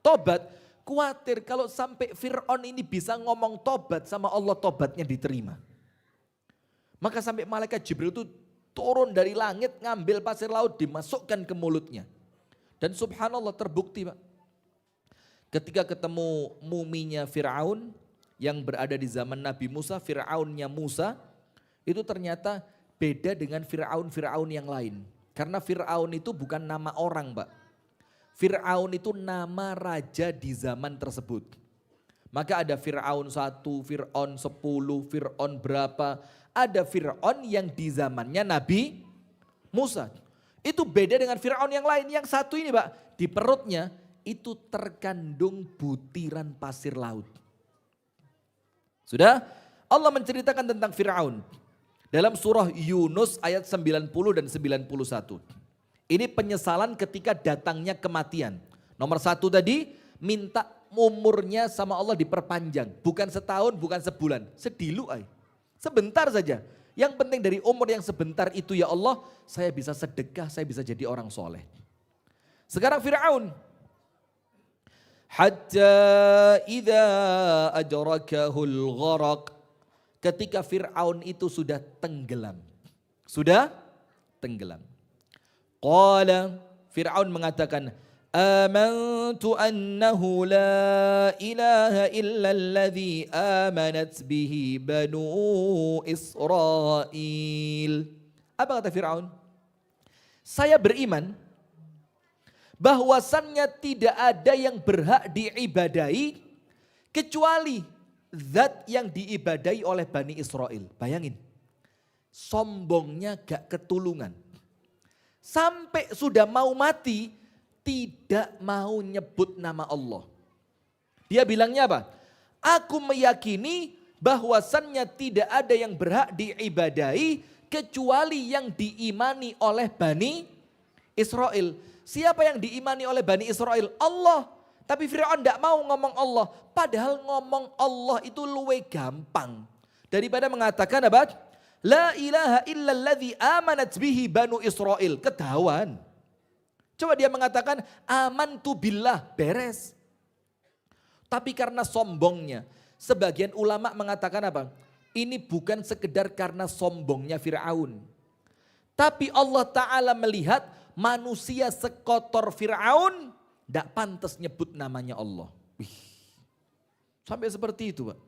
tobat. Khawatir kalau sampai Fir'aun ini bisa ngomong tobat sama Allah, tobatnya diterima. Maka sampai malaikat Jibril itu turun dari langit, ngambil pasir laut, dimasukkan ke mulutnya. Dan subhanallah terbukti Pak. Ketika ketemu muminya Fir'aun yang berada di zaman Nabi Musa, Fir'aunnya Musa, itu ternyata beda dengan Fir'aun yang lain. Karena Fir'aun itu bukan nama orang Pak. Fir'aun itu nama raja di zaman tersebut. Maka ada Fir'aun 1, Fir'aun 10, Fir'aun berapa. Ada Fir'aun yang di zamannya Nabi Musa. Itu beda dengan Fir'aun yang lain. Yang satu ini Pak, di perutnya itu terkandung butiran pasir laut. Sudah? Allah menceritakan tentang Fir'aun. Dalam surah Yunus ayat 90 dan 91. Ini penyesalan ketika datangnya kematian. Nomor 1 tadi, minta umurnya sama Allah diperpanjang. Bukan setahun, bukan sebulan. Sedilu ay. Sebentar saja. Yang penting dari umur yang sebentar itu ya Allah, saya bisa sedekah, saya bisa jadi orang soleh. Sekarang Fir'aun. Hatta idza ajrakahul gharaq. Ketika Fir'aun itu sudah tenggelam. Sudah tenggelam. Qala, Fir'aun mengatakan, amantu annahu la ilaha illa alladhi amanat bihi banu Israel. Apa kata Fir'aun? Saya beriman bahwasannya tidak ada yang berhak diibadahi kecuali zat yang diibadahi oleh Bani Israel. Bayangin, sombongnya gak ketulungan. Sampai sudah mau mati, tidak mau nyebut nama Allah. Dia bilangnya apa? Aku meyakini bahwasannya tidak ada yang berhak diibadahi kecuali yang diimani oleh Bani Israel. Siapa yang diimani oleh Bani Israel? Allah. Tapi Fir'aun tidak mau ngomong Allah. Padahal ngomong Allah itu luwe gampang. Daripada mengatakan apa? La ilaha illalladzi amanat bihi banu Israel. Ketahuan. Coba dia mengatakan amantu billah, beres. Tapi karena sombongnya, sebagian ulama mengatakan apa? Ini bukan sekedar karena sombongnya Fir'aun. Tapi Allah Ta'ala melihat manusia sekotor Fir'aun, tidak pantas nyebut namanya Allah. Wih. Sampai seperti itu Pak.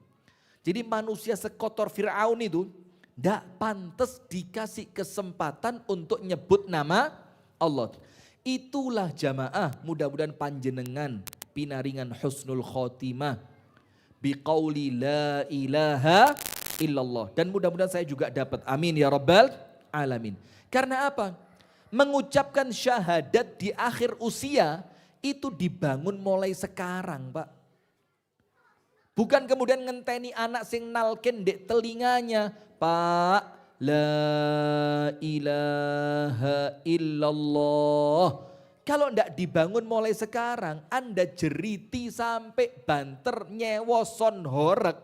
Jadi manusia sekotor Fir'aun itu tidak pantas dikasih kesempatan untuk nyebut nama Allah. Itulah jamaah, mudah-mudahan panjenengan pinaringan husnul khotimah biqauli la ilaha illallah. Dan mudah-mudahan saya juga dapat, amin ya rabbal alamin. Karena apa? Mengucapkan syahadat di akhir usia itu dibangun mulai sekarang Pak. Bukan kemudian ngenteni anak sing nalken dek telinganya, Pak, la ilaha illallah. Kalau ndak dibangun mulai sekarang, Anda jeriti sampai banter nyewa son horek.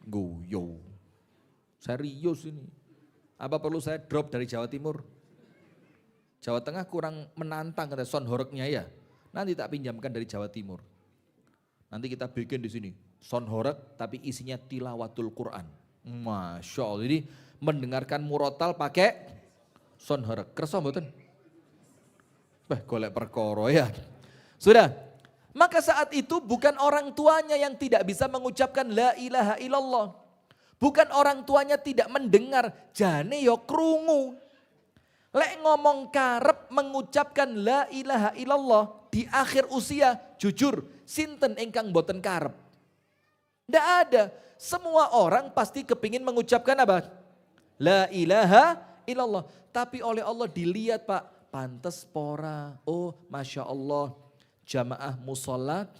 Guyo. Serius ini. Apa perlu saya drop dari Jawa Timur? Jawa Tengah kurang menantang kata son horeknya ya. Nanti tak pinjamkan dari Jawa Timur. Nanti kita bikin di sini son horek tapi isinya tilawatul Quran. Masya Allah. Jadi mendengarkan murotal pakai son horek. Kerasa mboten? Golek perkara ya. Sudah. Maka saat itu bukan orang tuanya yang tidak bisa mengucapkan la ilaha illallah. Bukan orang tuanya tidak mendengar. Jane yo krungu. Lek ngomong karep mengucapkan la ilaha illallah di akhir usia, jujur, sinten ingkang boten karep? Tidak ada. Semua orang pasti kepingin mengucapkan apa? La ilaha illallah. Tapi oleh Allah dilihat Pak, pantes pora. Oh Masya Allah, jamaah musolat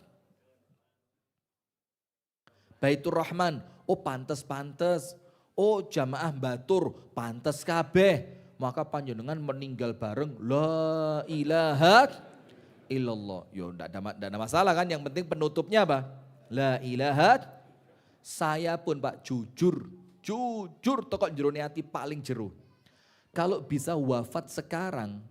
Baitur Rahman. Oh pantes-pantes. Oh jamaah batur, pantes kabeh. Maka panjenengan meninggal bareng la ilaha illallah. Yo enggak ada masalah kan, yang penting penutupnya apa? La ilaha. Saya pun Pak jujur tokok jerone hati paling jeru. Kalau bisa wafat sekarang,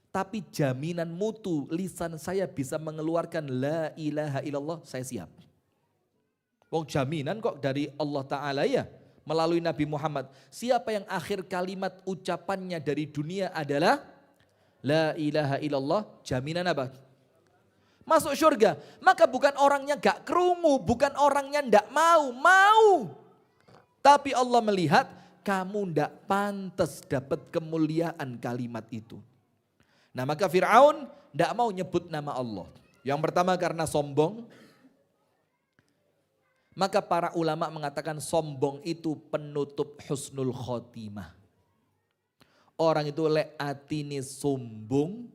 tapi jaminan mutu lisan saya bisa mengeluarkan la ilaha illallah, saya siap. Wong jaminan kok dari Allah Ta'ala ya. Melalui Nabi Muhammad. Siapa yang akhir kalimat ucapannya dari dunia adalah la ilaha illallah, jaminan apa? Masuk surga. Maka bukan orangnya gak kerungu, bukan orangnya ndak mau. Tapi Allah melihat kamu ndak pantas dapat kemuliaan kalimat itu. Nah maka Fir'aun ndak mau nyebut nama Allah. Yang pertama karena sombong. Maka para ulama mengatakan sombong itu penutup husnul khotimah. Orang itu lek atine sombong,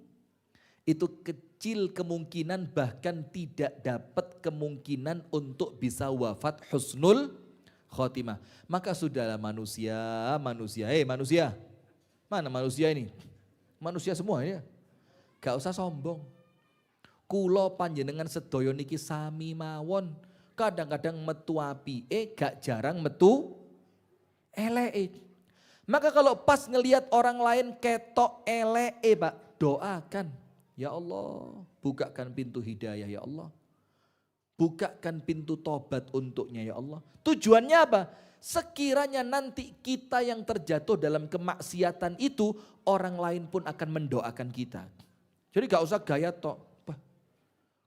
itu kecil kemungkinan bahkan tidak dapat kemungkinan untuk bisa wafat husnul khotimah. Maka sudahlah manusia. Mana manusia ini? Manusia semua ya. Gak usah sombong. Kulo panjenengan sedaya niki sami mawon. Kadang-kadang metu api, gak jarang metu eleke. Maka kalau pas ngelihat orang lain ketok eleke, Pak, doakan. Ya Allah, bukakan pintu hidayah ya Allah. Bukakan pintu tobat untuknya ya Allah. Tujuannya apa? Sekiranya nanti kita yang terjatuh dalam kemaksiatan itu, orang lain pun akan mendoakan kita. Jadi gak usah gaya tok.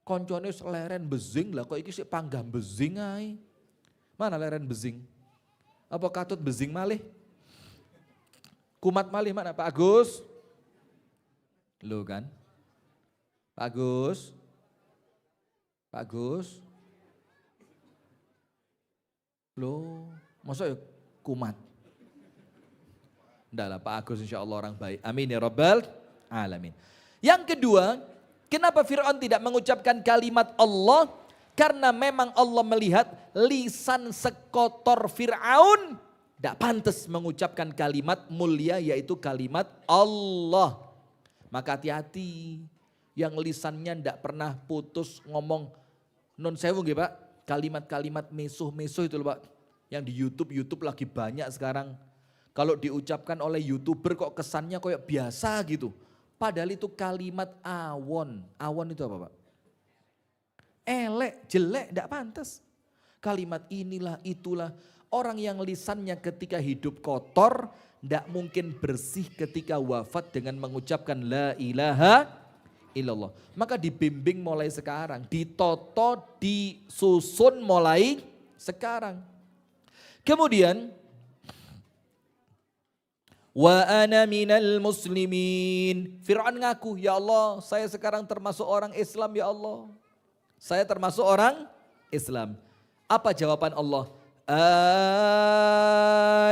Koncone leren bezing lah, kok iki sik panggah bezing ae. Mana leren bezing? Apa katut bezing malih? Kumat malih mana Pak Agus? Lo kan? Pak Agus? Pak Agus? Lo, masa ya kumat? Enggak lah Pak Agus insya Allah orang baik. Amin ya Rabbal Alamin. Yang kedua, kenapa Fir'aun tidak mengucapkan kalimat Allah? Karena memang Allah melihat lisan sekotor Fir'aun tidak pantas mengucapkan kalimat mulia yaitu kalimat Allah. Maka hati-hati yang lisannya tidak pernah putus ngomong non sewu nggih Pak, kalimat-kalimat mesuh-mesuh itu loh Pak. Yang di YouTube lagi banyak sekarang. Kalau diucapkan oleh YouTuber kok kesannya kayak biasa gitu. Padahal itu kalimat awon. Awon itu apa Pak? Elek, jelek, tidak pantas. Kalimat inilah, itulah. Orang yang lisannya ketika hidup kotor, tidak mungkin bersih ketika wafat dengan mengucapkan la ilaha illallah. Maka dibimbing mulai sekarang, ditoto, disusun mulai sekarang. Kemudian, wa ana minal muslimin. Fir'aun ngaku, ya Allah saya sekarang termasuk orang Islam ya Allah. Saya termasuk orang Islam. Apa jawaban Allah?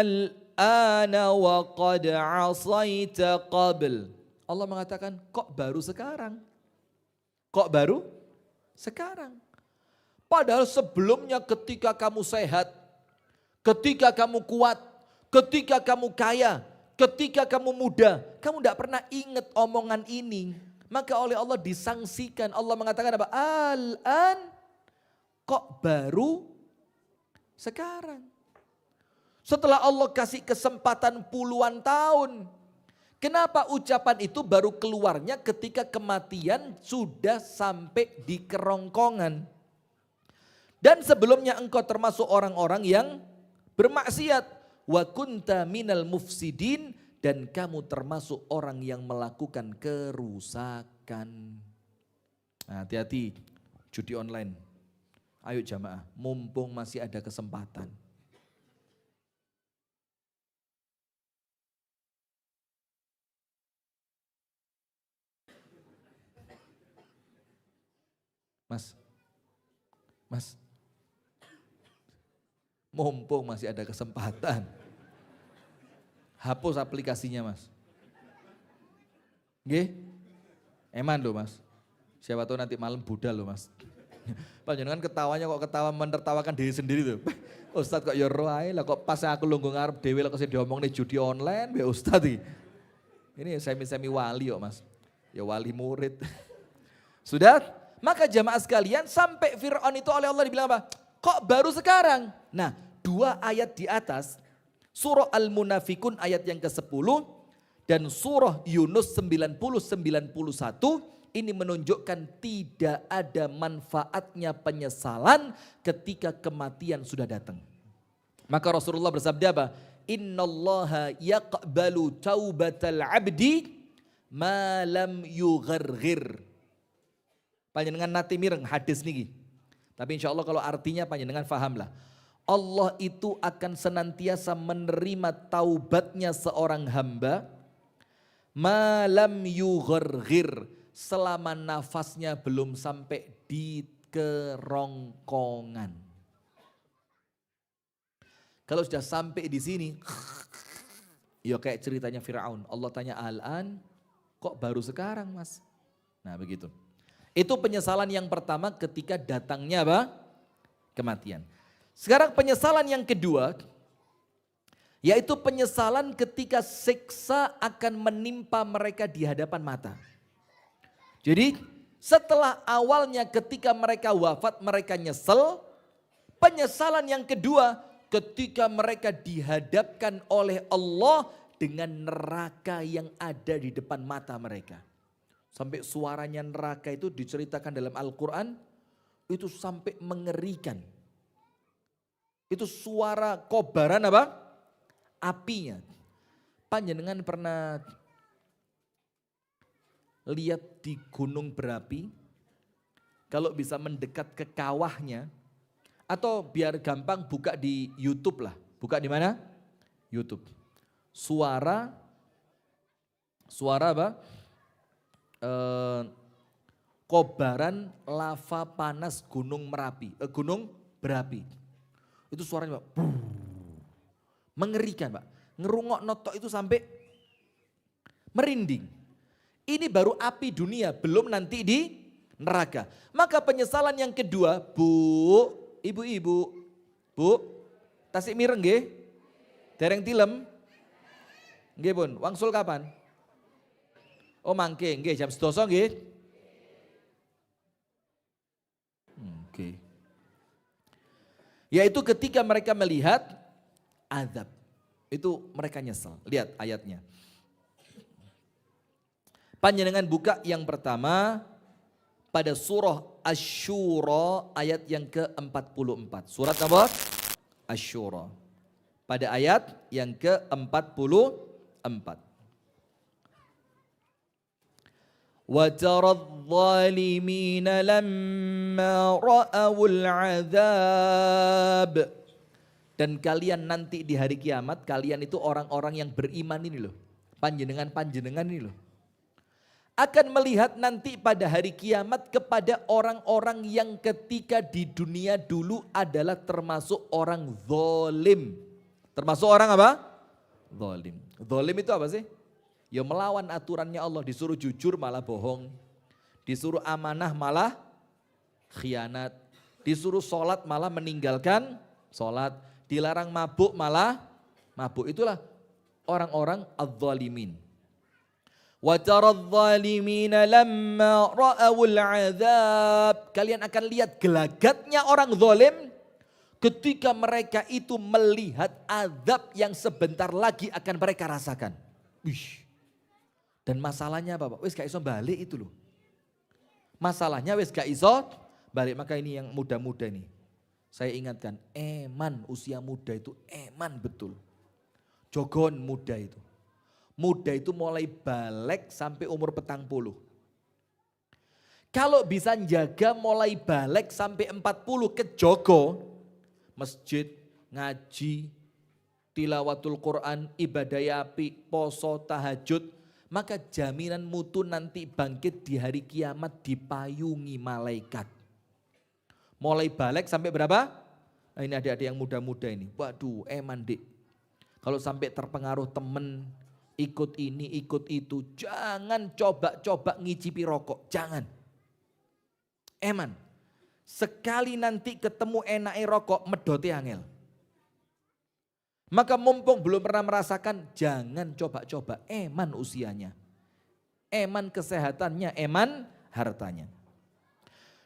Al-ana wa qad asaita qabl. Allah mengatakan kok baru sekarang? Kok baru sekarang? Padahal sebelumnya ketika kamu sehat, ketika kamu kuat, ketika kamu kaya, ketika kamu muda, kamu tidak pernah ingat omongan ini. Maka oleh Allah disangsikan. Allah mengatakan apa? Al-an, kok baru sekarang? Setelah Allah kasih kesempatan puluhan tahun. Kenapa ucapan itu baru keluarnya ketika kematian sudah sampai di kerongkongan? Dan sebelumnya engkau termasuk orang-orang yang bermaksiat. Wa kunta minal mufsidin, dan kamu termasuk orang yang melakukan kerusakan. Nah, hati-hati judi online. Ayo jamaah, mumpung masih ada kesempatan. Mas, mumpung masih ada kesempatan. Hapus aplikasinya Mas. Nggih? Eman loh Mas. Siapa tahu nanti malam budal loh Mas. Panjenengan ketawanya kok ketawa menertawakan diri sendiri tuh. Ustadz kok ya roh ae lah kok pas aku lungguh ngarep dhewe lah kok sing diomongne judi online be Ustadz iki. Ini semi-semi wali kok Mas. Ya wali murid. Sudah? Maka jamaah sekalian sampai Fir'aun itu oleh Allah dibilang apa? Kok baru sekarang? Nah, 2 ayat di atas surah Al-Munafikun ayat yang ke-10 dan surah Yunus 90-91 ini menunjukkan tidak ada manfaatnya penyesalan ketika kematian sudah datang. Maka Rasulullah bersabda apa? Innallaha yaqbalu taubatal abdi ma lam yugharghir. Panjenengan nate mireng hadis niki. Tapi insya Allah kalau artinya panjenengan fahamlah. Allah itu akan senantiasa menerima taubatnya seorang hamba malam yugharghir, selama nafasnya belum sampai di kerongkongan. Kalau sudah sampai di sini, ya kayak ceritanya Firaun. Allah tanya, al-an kok baru sekarang mas? Nah begitu. Itu penyesalan yang pertama ketika datangnya apa? Kematian. Sekarang penyesalan yang kedua, yaitu penyesalan ketika siksa akan menimpa mereka di hadapan mata. Jadi setelah awalnya ketika mereka wafat mereka nyesel, penyesalan yang kedua ketika mereka dihadapkan oleh Allah dengan neraka yang ada di depan mata mereka. Sampai suaranya neraka itu diceritakan dalam Al-Quran, itu sampai mengerikan. Itu suara kobaran apa? Apinya. Panjenengan pernah lihat di gunung berapi, kalau bisa mendekat ke kawahnya, atau biar gampang buka di YouTube lah. Buka di mana? YouTube. Suara apa? Kobaran lava panas gunung gunung berapi. Itu suaranya Pak, mengerikan Pak. Ngerungok notok itu sampai merinding. Ini baru api dunia, belum nanti di neraka. Maka penyesalan yang kedua, Bu, ibu-ibu, Bu, tasik mireng nggih? Dereng tilem? Nggih Bun, wangsul kapan? Oh mangke, nggih jam 12 nggih. Oke. Yaitu ketika mereka melihat azab. Itu mereka nyesel. Lihat ayatnya. Panjenengan buka yang pertama pada surah Asy-Syura ayat yang ke-44. Surat apa? Asy-Syura. Pada ayat yang ke-44. وَتَرَى الظَّالِمِينَ لَمَّا رَأَوُا الْعَذَابِ. Dan kalian nanti di hari kiamat, kalian itu orang-orang yang beriman ini loh. Panjenengan ini loh. Akan melihat nanti pada hari kiamat kepada orang-orang yang ketika di dunia dulu adalah termasuk orang zalim. Termasuk orang apa? Zalim. Zalim itu apa sih? Ya melawan aturannya Allah, disuruh jujur malah bohong, disuruh amanah malah khianat, disuruh sholat malah meninggalkan sholat, dilarang mabuk malah mabuk. Itulah orang-orang adz-dzalimin. Wa taradz dzalimina lamma ra'awul 'adzab. Kalian akan lihat gelagatnya orang zalim ketika mereka itu melihat azab yang sebentar lagi akan mereka rasakan. Wih. Dan masalahnya apa Pak? Wis gak iso balik itu loh. Masalahnya wis gak iso balik. Maka ini yang muda-muda nih. Saya ingatkan, eman usia muda itu eman betul. Jogon muda itu. Muda itu mulai balik sampai umur 40. Kalau bisa jaga mulai balik sampai 40 ke Jogo, masjid, ngaji, tilawatul Quran, ibadah api, poso, tahajud, maka jaminan mutu nanti bangkit di hari kiamat dipayungi malaikat. Mulai balik sampai berapa? Nah ini adik-adik yang muda-muda ini. Waduh eman dik. Kalau sampai terpengaruh temen, ikut ini, ikut itu. Jangan coba-coba ngicipi rokok. Jangan. Eman. Sekali nanti ketemu enaknya rokok, medote angel. Maka mumpung belum pernah merasakan, jangan coba-coba. Eman usianya, eman kesehatannya, eman hartanya.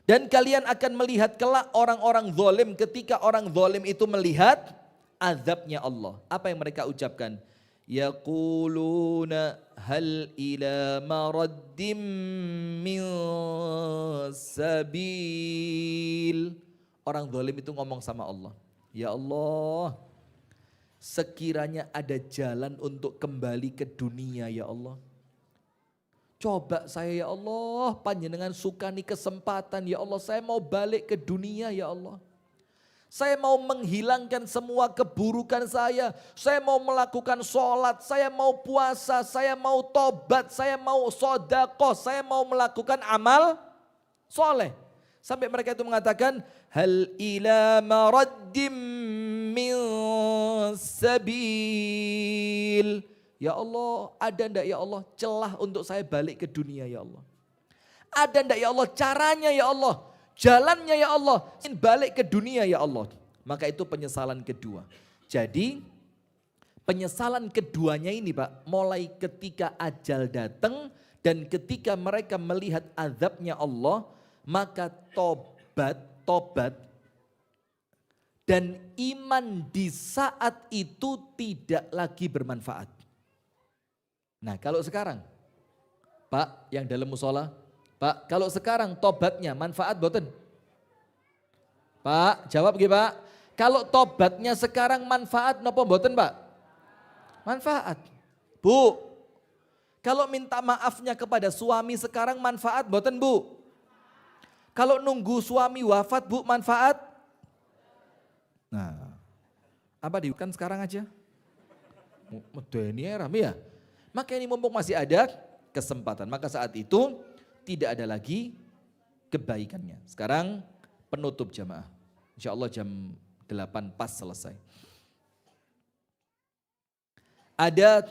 Dan kalian akan melihat kelak orang-orang zalim ketika orang zalim itu melihat azabnya Allah. Apa yang mereka ucapkan? Yaquluna hal ila maraddim min sabil. Orang zalim itu ngomong sama Allah. Ya Allah, sekiranya ada jalan untuk kembali ke dunia ya Allah. Coba saya ya Allah, panjenengan sukani kesempatan ya Allah. Saya mau balik ke dunia ya Allah. Saya mau menghilangkan semua keburukan saya. Saya mau melakukan sholat, saya mau puasa, saya mau tobat, saya mau sodakoh, saya mau melakukan amal soleh. Sampai mereka itu mengatakan, hal ila maraddim min sabil. Ya Allah, ada enggak ya Allah celah untuk saya balik ke dunia ya Allah? Ada enggak ya Allah caranya ya Allah? Jalannya ya Allah, ingin balik ke dunia ya Allah. Maka itu penyesalan kedua. Jadi penyesalan keduanya ini Pak, mulai ketika ajal datang dan ketika mereka melihat azabnya Allah, maka tobat dan iman di saat itu tidak lagi bermanfaat. Nah kalau sekarang, Pak yang dalam musola, Pak kalau sekarang tobatnya manfaat boten? Pak jawab gini Pak, kalau tobatnya sekarang manfaat nopo boten Pak? Manfaat. Bu, kalau minta maafnya kepada suami sekarang manfaat boten Bu? Kalau nunggu suami wafat Bu manfaat? Nah, apa diukan sekarang aja? Medeni rame ya. Maka ini mumpung masih ada kesempatan. Maka saat itu tidak ada lagi kebaikannya. Sekarang penutup jamaah. Insya Allah jam 8 pas selesai. Ada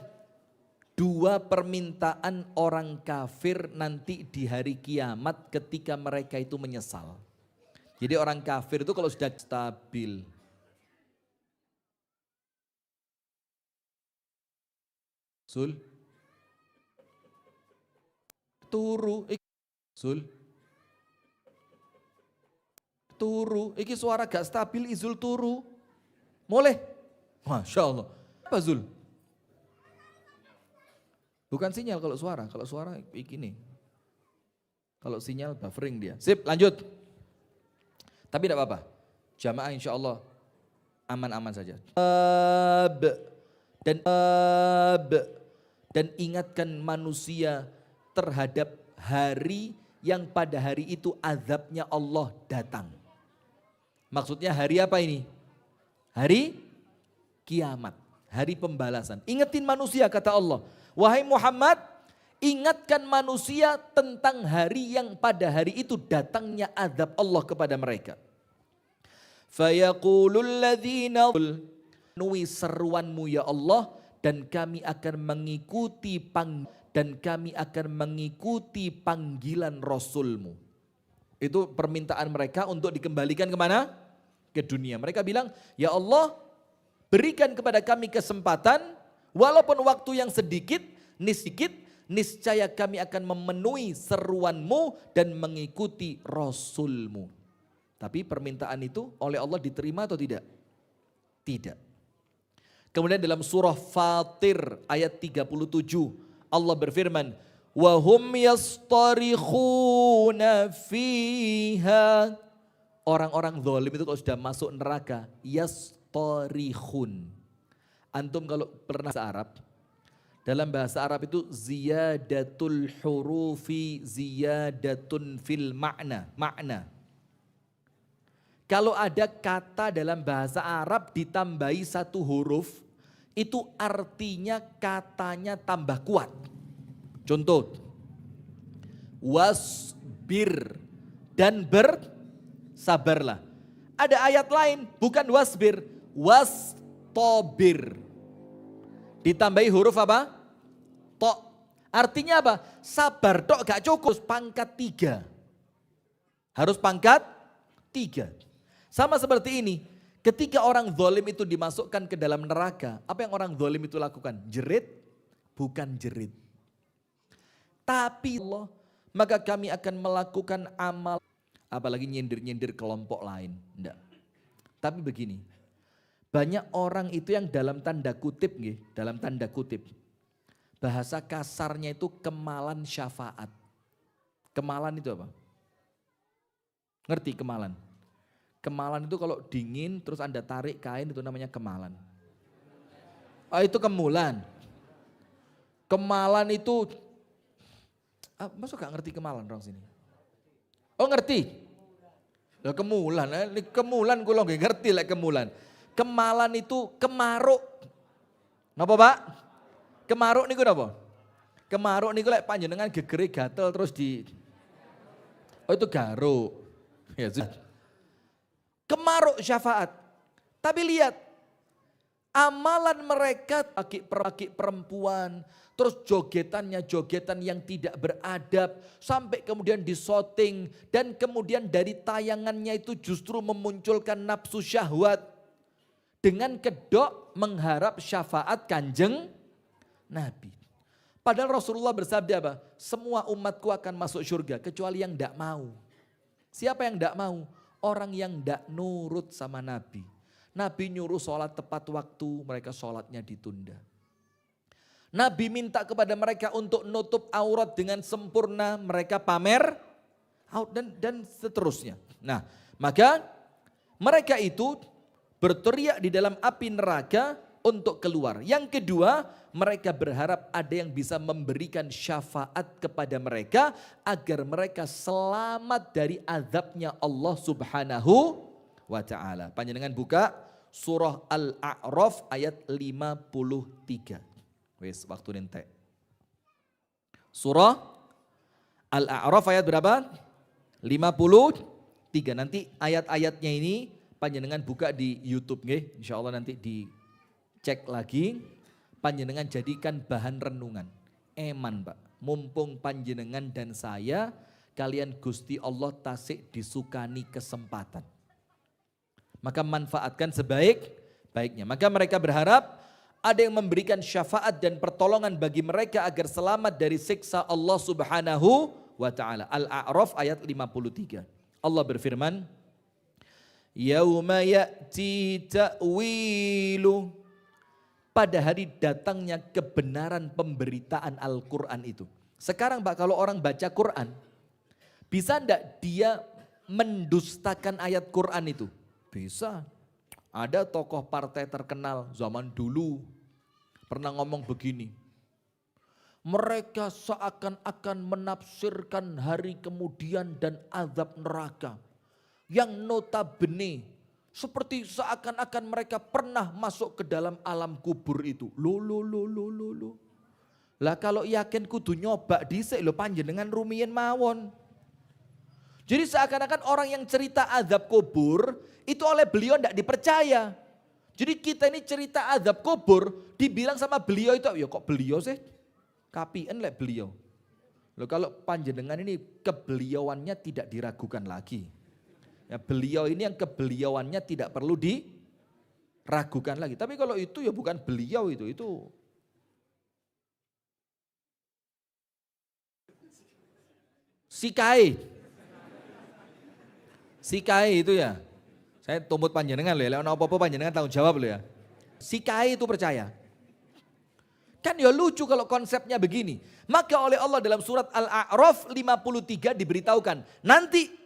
2 permintaan orang kafir nanti di hari kiamat ketika mereka itu menyesal. Jadi orang kafir itu kalau sudah stabil. Sul. Turu. Sul. Turu. Iki suara gak stabil Izul turu. Boleh? Masya Allah. Apa Zul? Bukan sinyal kalau suara begini. Kalau sinyal buffering dia. Sip lanjut. Tapi tidak apa-apa. Jamaah insya Allah aman-aman saja. Dan ingatkan manusia terhadap hari yang pada hari itu azabnya Allah datang. Maksudnya hari apa ini? Hari kiamat, hari pembalasan. Ingetin manusia kata Allah. Wahai Muhammad, ingatkan manusia tentang hari yang pada hari itu datangnya azab Allah kepada mereka. Fayaqulul ladzina nui seruanmu ya Allah dan kami akan mengikuti panggilan Rasulmu. Itu permintaan mereka untuk dikembalikan kemana? Ke dunia. Mereka bilang, ya Allah berikan kepada kami kesempatan walaupun waktu yang sedikit, niscaya kami akan memenuhi seruanmu dan mengikuti Rasulmu. Tapi permintaan itu oleh Allah diterima atau tidak? Tidak. Kemudian dalam surah Fatir ayat 37 Allah berfirman, wa hum yastarikhuna fiha. Orang-orang zalim itu kalau sudah masuk neraka, yastarikhun. Antum kalau pernah bahasa Arab, dalam bahasa Arab itu ziyadatul hurufi ziyadatun fil makna. Kalau ada kata dalam bahasa Arab ditambahi 1 huruf, itu artinya katanya tambah kuat. Contoh, wasbir dan bersabarlah. Ada ayat lain bukan wasbir, wastobir. Ditambahi huruf apa? Tok. Artinya apa? Sabar tok gak cukup, pangkat 3. Harus pangkat 3. Sama seperti ini, ketika orang zalim itu dimasukkan ke dalam neraka, apa yang orang zalim itu lakukan? Jerit? Bukan jerit. Tapi Allah, maka kami akan melakukan amal, apalagi nyindir-nyindir kelompok lain. Enggak. Tapi begini, banyak orang itu yang dalam tanda kutip, bahasa kasarnya itu kemalan syafaat. Kemalan itu apa? Ngerti kemalan? Kemalan itu kalau dingin terus Anda tarik kain itu namanya kemalan. Oh itu kemulan. Kemalan itu, masa gak ngerti kemalan orang sini? Oh ngerti? Ya kemulan, kemulan kulo gak ngerti lah kemulan. Kemalan itu kemaruk. Napa Pak? Kemaruk niku napa? Kemaruk niku lek panjenengan gegere gatel terus di, oh itu garuk. Ya sudah. Kemaruk syafaat. Tapi lihat, Amalan mereka laki perempuan, terus jogetannya jogetan yang tidak beradab, sampai kemudian disoting, dan kemudian dari tayangannya itu justru memunculkan nafsu syahwat. Dengan kedok mengharap syafaat Kanjeng Nabi. Padahal Rasulullah bersabda apa? Semua umatku akan masuk surga kecuali yang tidak mau. Siapa yang tidak mau? Orang yang tidak nurut sama Nabi. Nabi nyuruh sholat tepat waktu, mereka sholatnya ditunda. Nabi minta kepada mereka untuk nutup aurat dengan sempurna, mereka pamer dan seterusnya. Nah, maka mereka itu berteriak di dalam api neraka untuk keluar. Yang kedua, mereka berharap ada yang bisa memberikan syafaat kepada mereka agar mereka selamat dari azabnya Allah Subhanahu wa ta'ala. Panjenengan buka surah Al-A'raf ayat 53. Wes, waktu nentek. Surah Al-A'raf ayat berapa? 53. Nanti ayat-ayatnya ini panjenengan buka di YouTube nggih. Insyaallah nanti dicek lagi. Panjenengan jadikan bahan renungan. Eman Pak, mumpung panjenengan dan saya kalian Gusti Allah tasik disukani kesempatan. Maka manfaatkan sebaik-baiknya. Maka mereka berharap ada yang memberikan syafaat dan pertolongan bagi mereka agar selamat dari siksa Allah Subhanahu wa ta'ala. Al-A'raf ayat 53. Allah berfirman, Yauma ya'ti ta'wilu. Pada hari datangnya kebenaran pemberitaan Al-Quran itu. Sekarang Pak, kalau orang baca Quran, bisa enggak dia mendustakan ayat Quran itu? Bisa. Ada tokoh partai terkenal zaman dulu pernah ngomong begini. Mereka seakan-akan menafsirkan hari kemudian dan azab neraka. Yang notabene seperti seakan-akan mereka pernah masuk ke dalam alam kubur itu. Loh. Lah kalau yakin kudu nyoba dhisik lho panjenengan rumiyin mawon. Jadi seakan-akan orang yang cerita azab kubur itu oleh beliau tidak dipercaya. Jadi kita ini cerita azab kubur dibilang sama beliau itu, ya kok beliau sih? Kapien lek beliau. Loh kalau panjenengan ini kebeliauannya tidak diragukan lagi. Ya, beliau ini yang kebeliauannya tidak perlu diragukan lagi. Tapi kalau itu ya bukan beliau itu Sikai itu ya. Saya tumbut panjenengan loh ya. Lek apa-apa panjenengan tanggung jawab loh ya. Sikai itu percaya. Kan ya lucu kalau konsepnya begini. Maka oleh Allah dalam surat Al-A'raf 53 diberitahukan. Nanti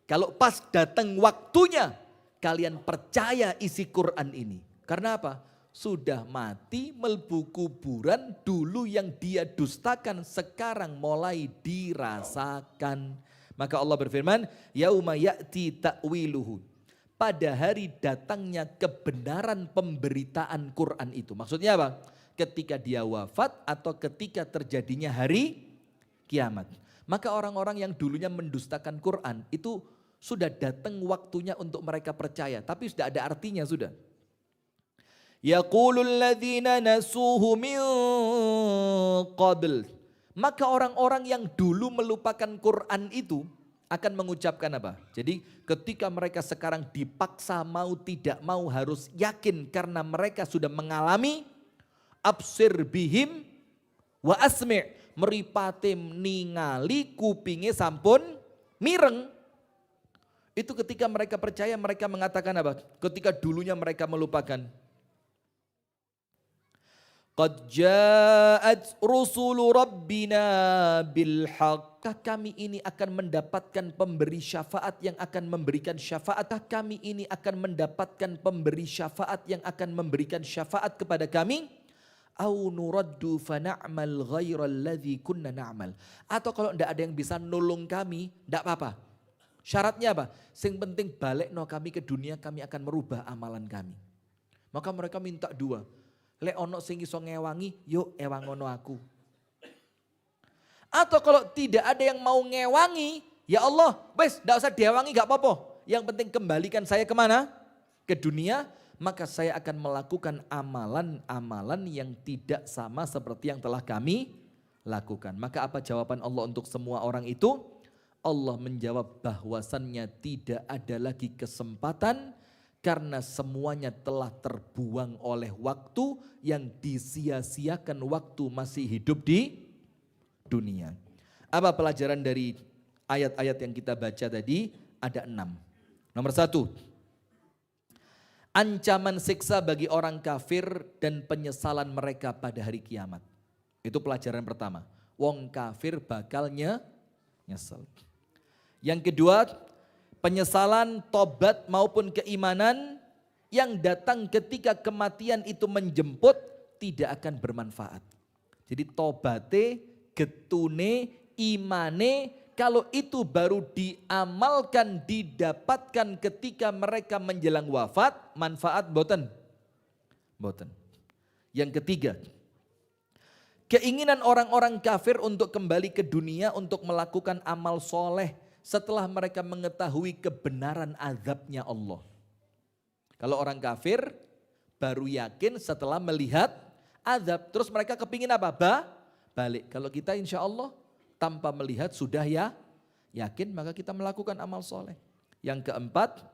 kalau pas datang waktunya kalian percaya isi Quran ini. Karena apa? Sudah mati melbu kuburan dulu yang dia dustakan sekarang mulai dirasakan. Maka Allah berfirman, yauma ya'ti ta'wiluhu. Pada hari datangnya kebenaran pemberitaan Quran itu. Maksudnya apa? Ketika dia wafat atau ketika terjadinya hari kiamat. Maka orang-orang yang dulunya mendustakan Quran itu sudah datang waktunya untuk mereka percaya. Tapi sudah ada artinya sudah. Yaqulul ladzina nasuhu min qabl. Maka orang-orang yang dulu melupakan Quran itu akan mengucapkan apa? Jadi ketika mereka sekarang dipaksa mau tidak mau harus yakin karena mereka sudah mengalami absir bihim wa asmi' meripatim ningali kupinge sampun mireng. Itu ketika mereka percaya mereka mengatakan apa? Ketika dulunya mereka melupakan. Qad ja'at rusulu rabbina bilhaq. Kami ini akan mendapatkan pemberi syafaat yang akan memberikan syafaat. Kami ini akan mendapatkan pemberi syafaat yang akan memberikan syafaat kepada kami. Au nuraddu fana'mal ghairal ladzi kunna na'mal. Atau kalau tidak ada yang bisa nolong kami, tidak apa-apa. Syaratnya apa? Yang penting balik kami ke dunia, kami akan merubah amalan kami. Maka mereka minta dua. Lek ono sing iso ngewangi, yuk ewangono aku. Atau kalau tidak ada yang mau ngewangi, ya Allah, wes ndak usah diewangi gak apa-apa. Yang penting kembalikan saya kemana? Ke dunia. maka saya akan melakukan amalan-amalan yang tidak sama seperti yang telah kami lakukan. Maka apa jawaban Allah untuk semua orang itu? Allah menjawab bahwasannya tidak ada lagi kesempatan karena semuanya telah terbuang oleh waktu yang disia-siakan waktu masih hidup di dunia. Apa pelajaran dari ayat-ayat yang kita baca tadi? Ada 6. Nomor 1. Ancaman siksa bagi orang kafir dan penyesalan mereka pada hari kiamat. Itu pelajaran pertama. Wong kafir bakalnya nyesel. Yang kedua, penyesalan, tobat maupun keimanan yang datang ketika kematian itu menjemput tidak akan bermanfaat. Jadi tobate, getune, imane, kalau itu baru diamalkan, didapatkan ketika mereka menjelang wafat, manfaat boten. Boten. Yang ketiga, keinginan orang-orang kafir untuk kembali ke dunia untuk melakukan amal soleh setelah mereka mengetahui kebenaran azabnya Allah. Kalau orang kafir baru yakin setelah melihat azab, terus mereka kepingin apa? Balik. Kalau kita insya Allah tanpa melihat sudah yakin, maka kita melakukan amal soleh. Yang keempat,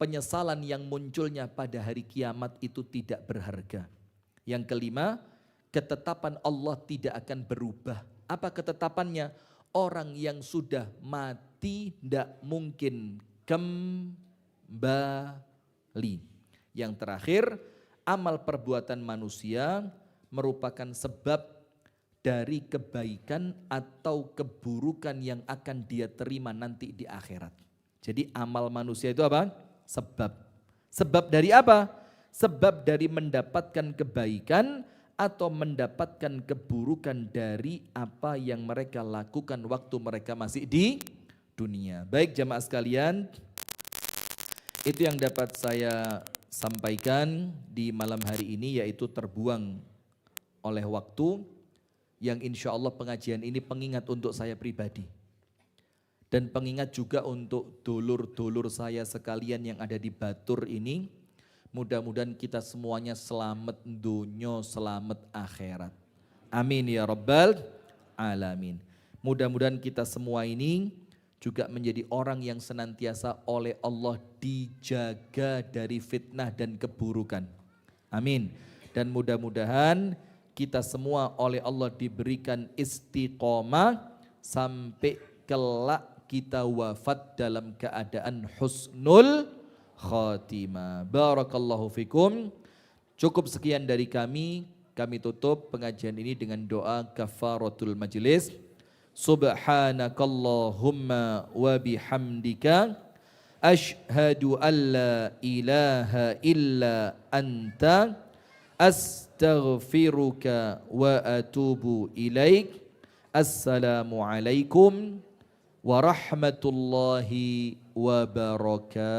penyesalan yang munculnya pada hari kiamat itu tidak berharga. Yang kelima, ketetapan Allah tidak akan berubah. Apa ketetapannya? Orang yang sudah mati tidak mungkin kembali. Yang terakhir, amal perbuatan manusia merupakan sebab dari kebaikan atau keburukan yang akan dia terima nanti di akhirat. Jadi amal manusia itu apa? Sebab. Sebab dari apa? Sebab dari mendapatkan kebaikan atau mendapatkan keburukan dari apa yang mereka lakukan waktu mereka masih di dunia. Baik jamaah sekalian, itu yang dapat saya sampaikan di malam hari ini, yaitu terbuang oleh waktu, yang insya Allah pengajian ini pengingat untuk saya pribadi. Dan pengingat juga untuk dulur-dulur saya sekalian yang ada di Batur ini. Mudah-mudahan kita semuanya selamat dunia, selamat akhirat. Amin ya rabbal alamin. Mudah-mudahan kita semua ini juga menjadi orang yang senantiasa oleh Allah dijaga dari fitnah dan keburukan. Amin. Dan mudah-mudahan kita semua oleh Allah diberikan istiqomah sampai kelak kita wafat dalam keadaan husnul khatimah. Barakallahu fikum. Cukup sekian dari kami tutup pengajian ini dengan doa kafaratul majlis. Subhanakallahumma wa bihamdika asyhadu an la ilaha illa anta astaghfiruka wa atubu ilaik. Assalamualaikum warahmatullahi wabarakatuh.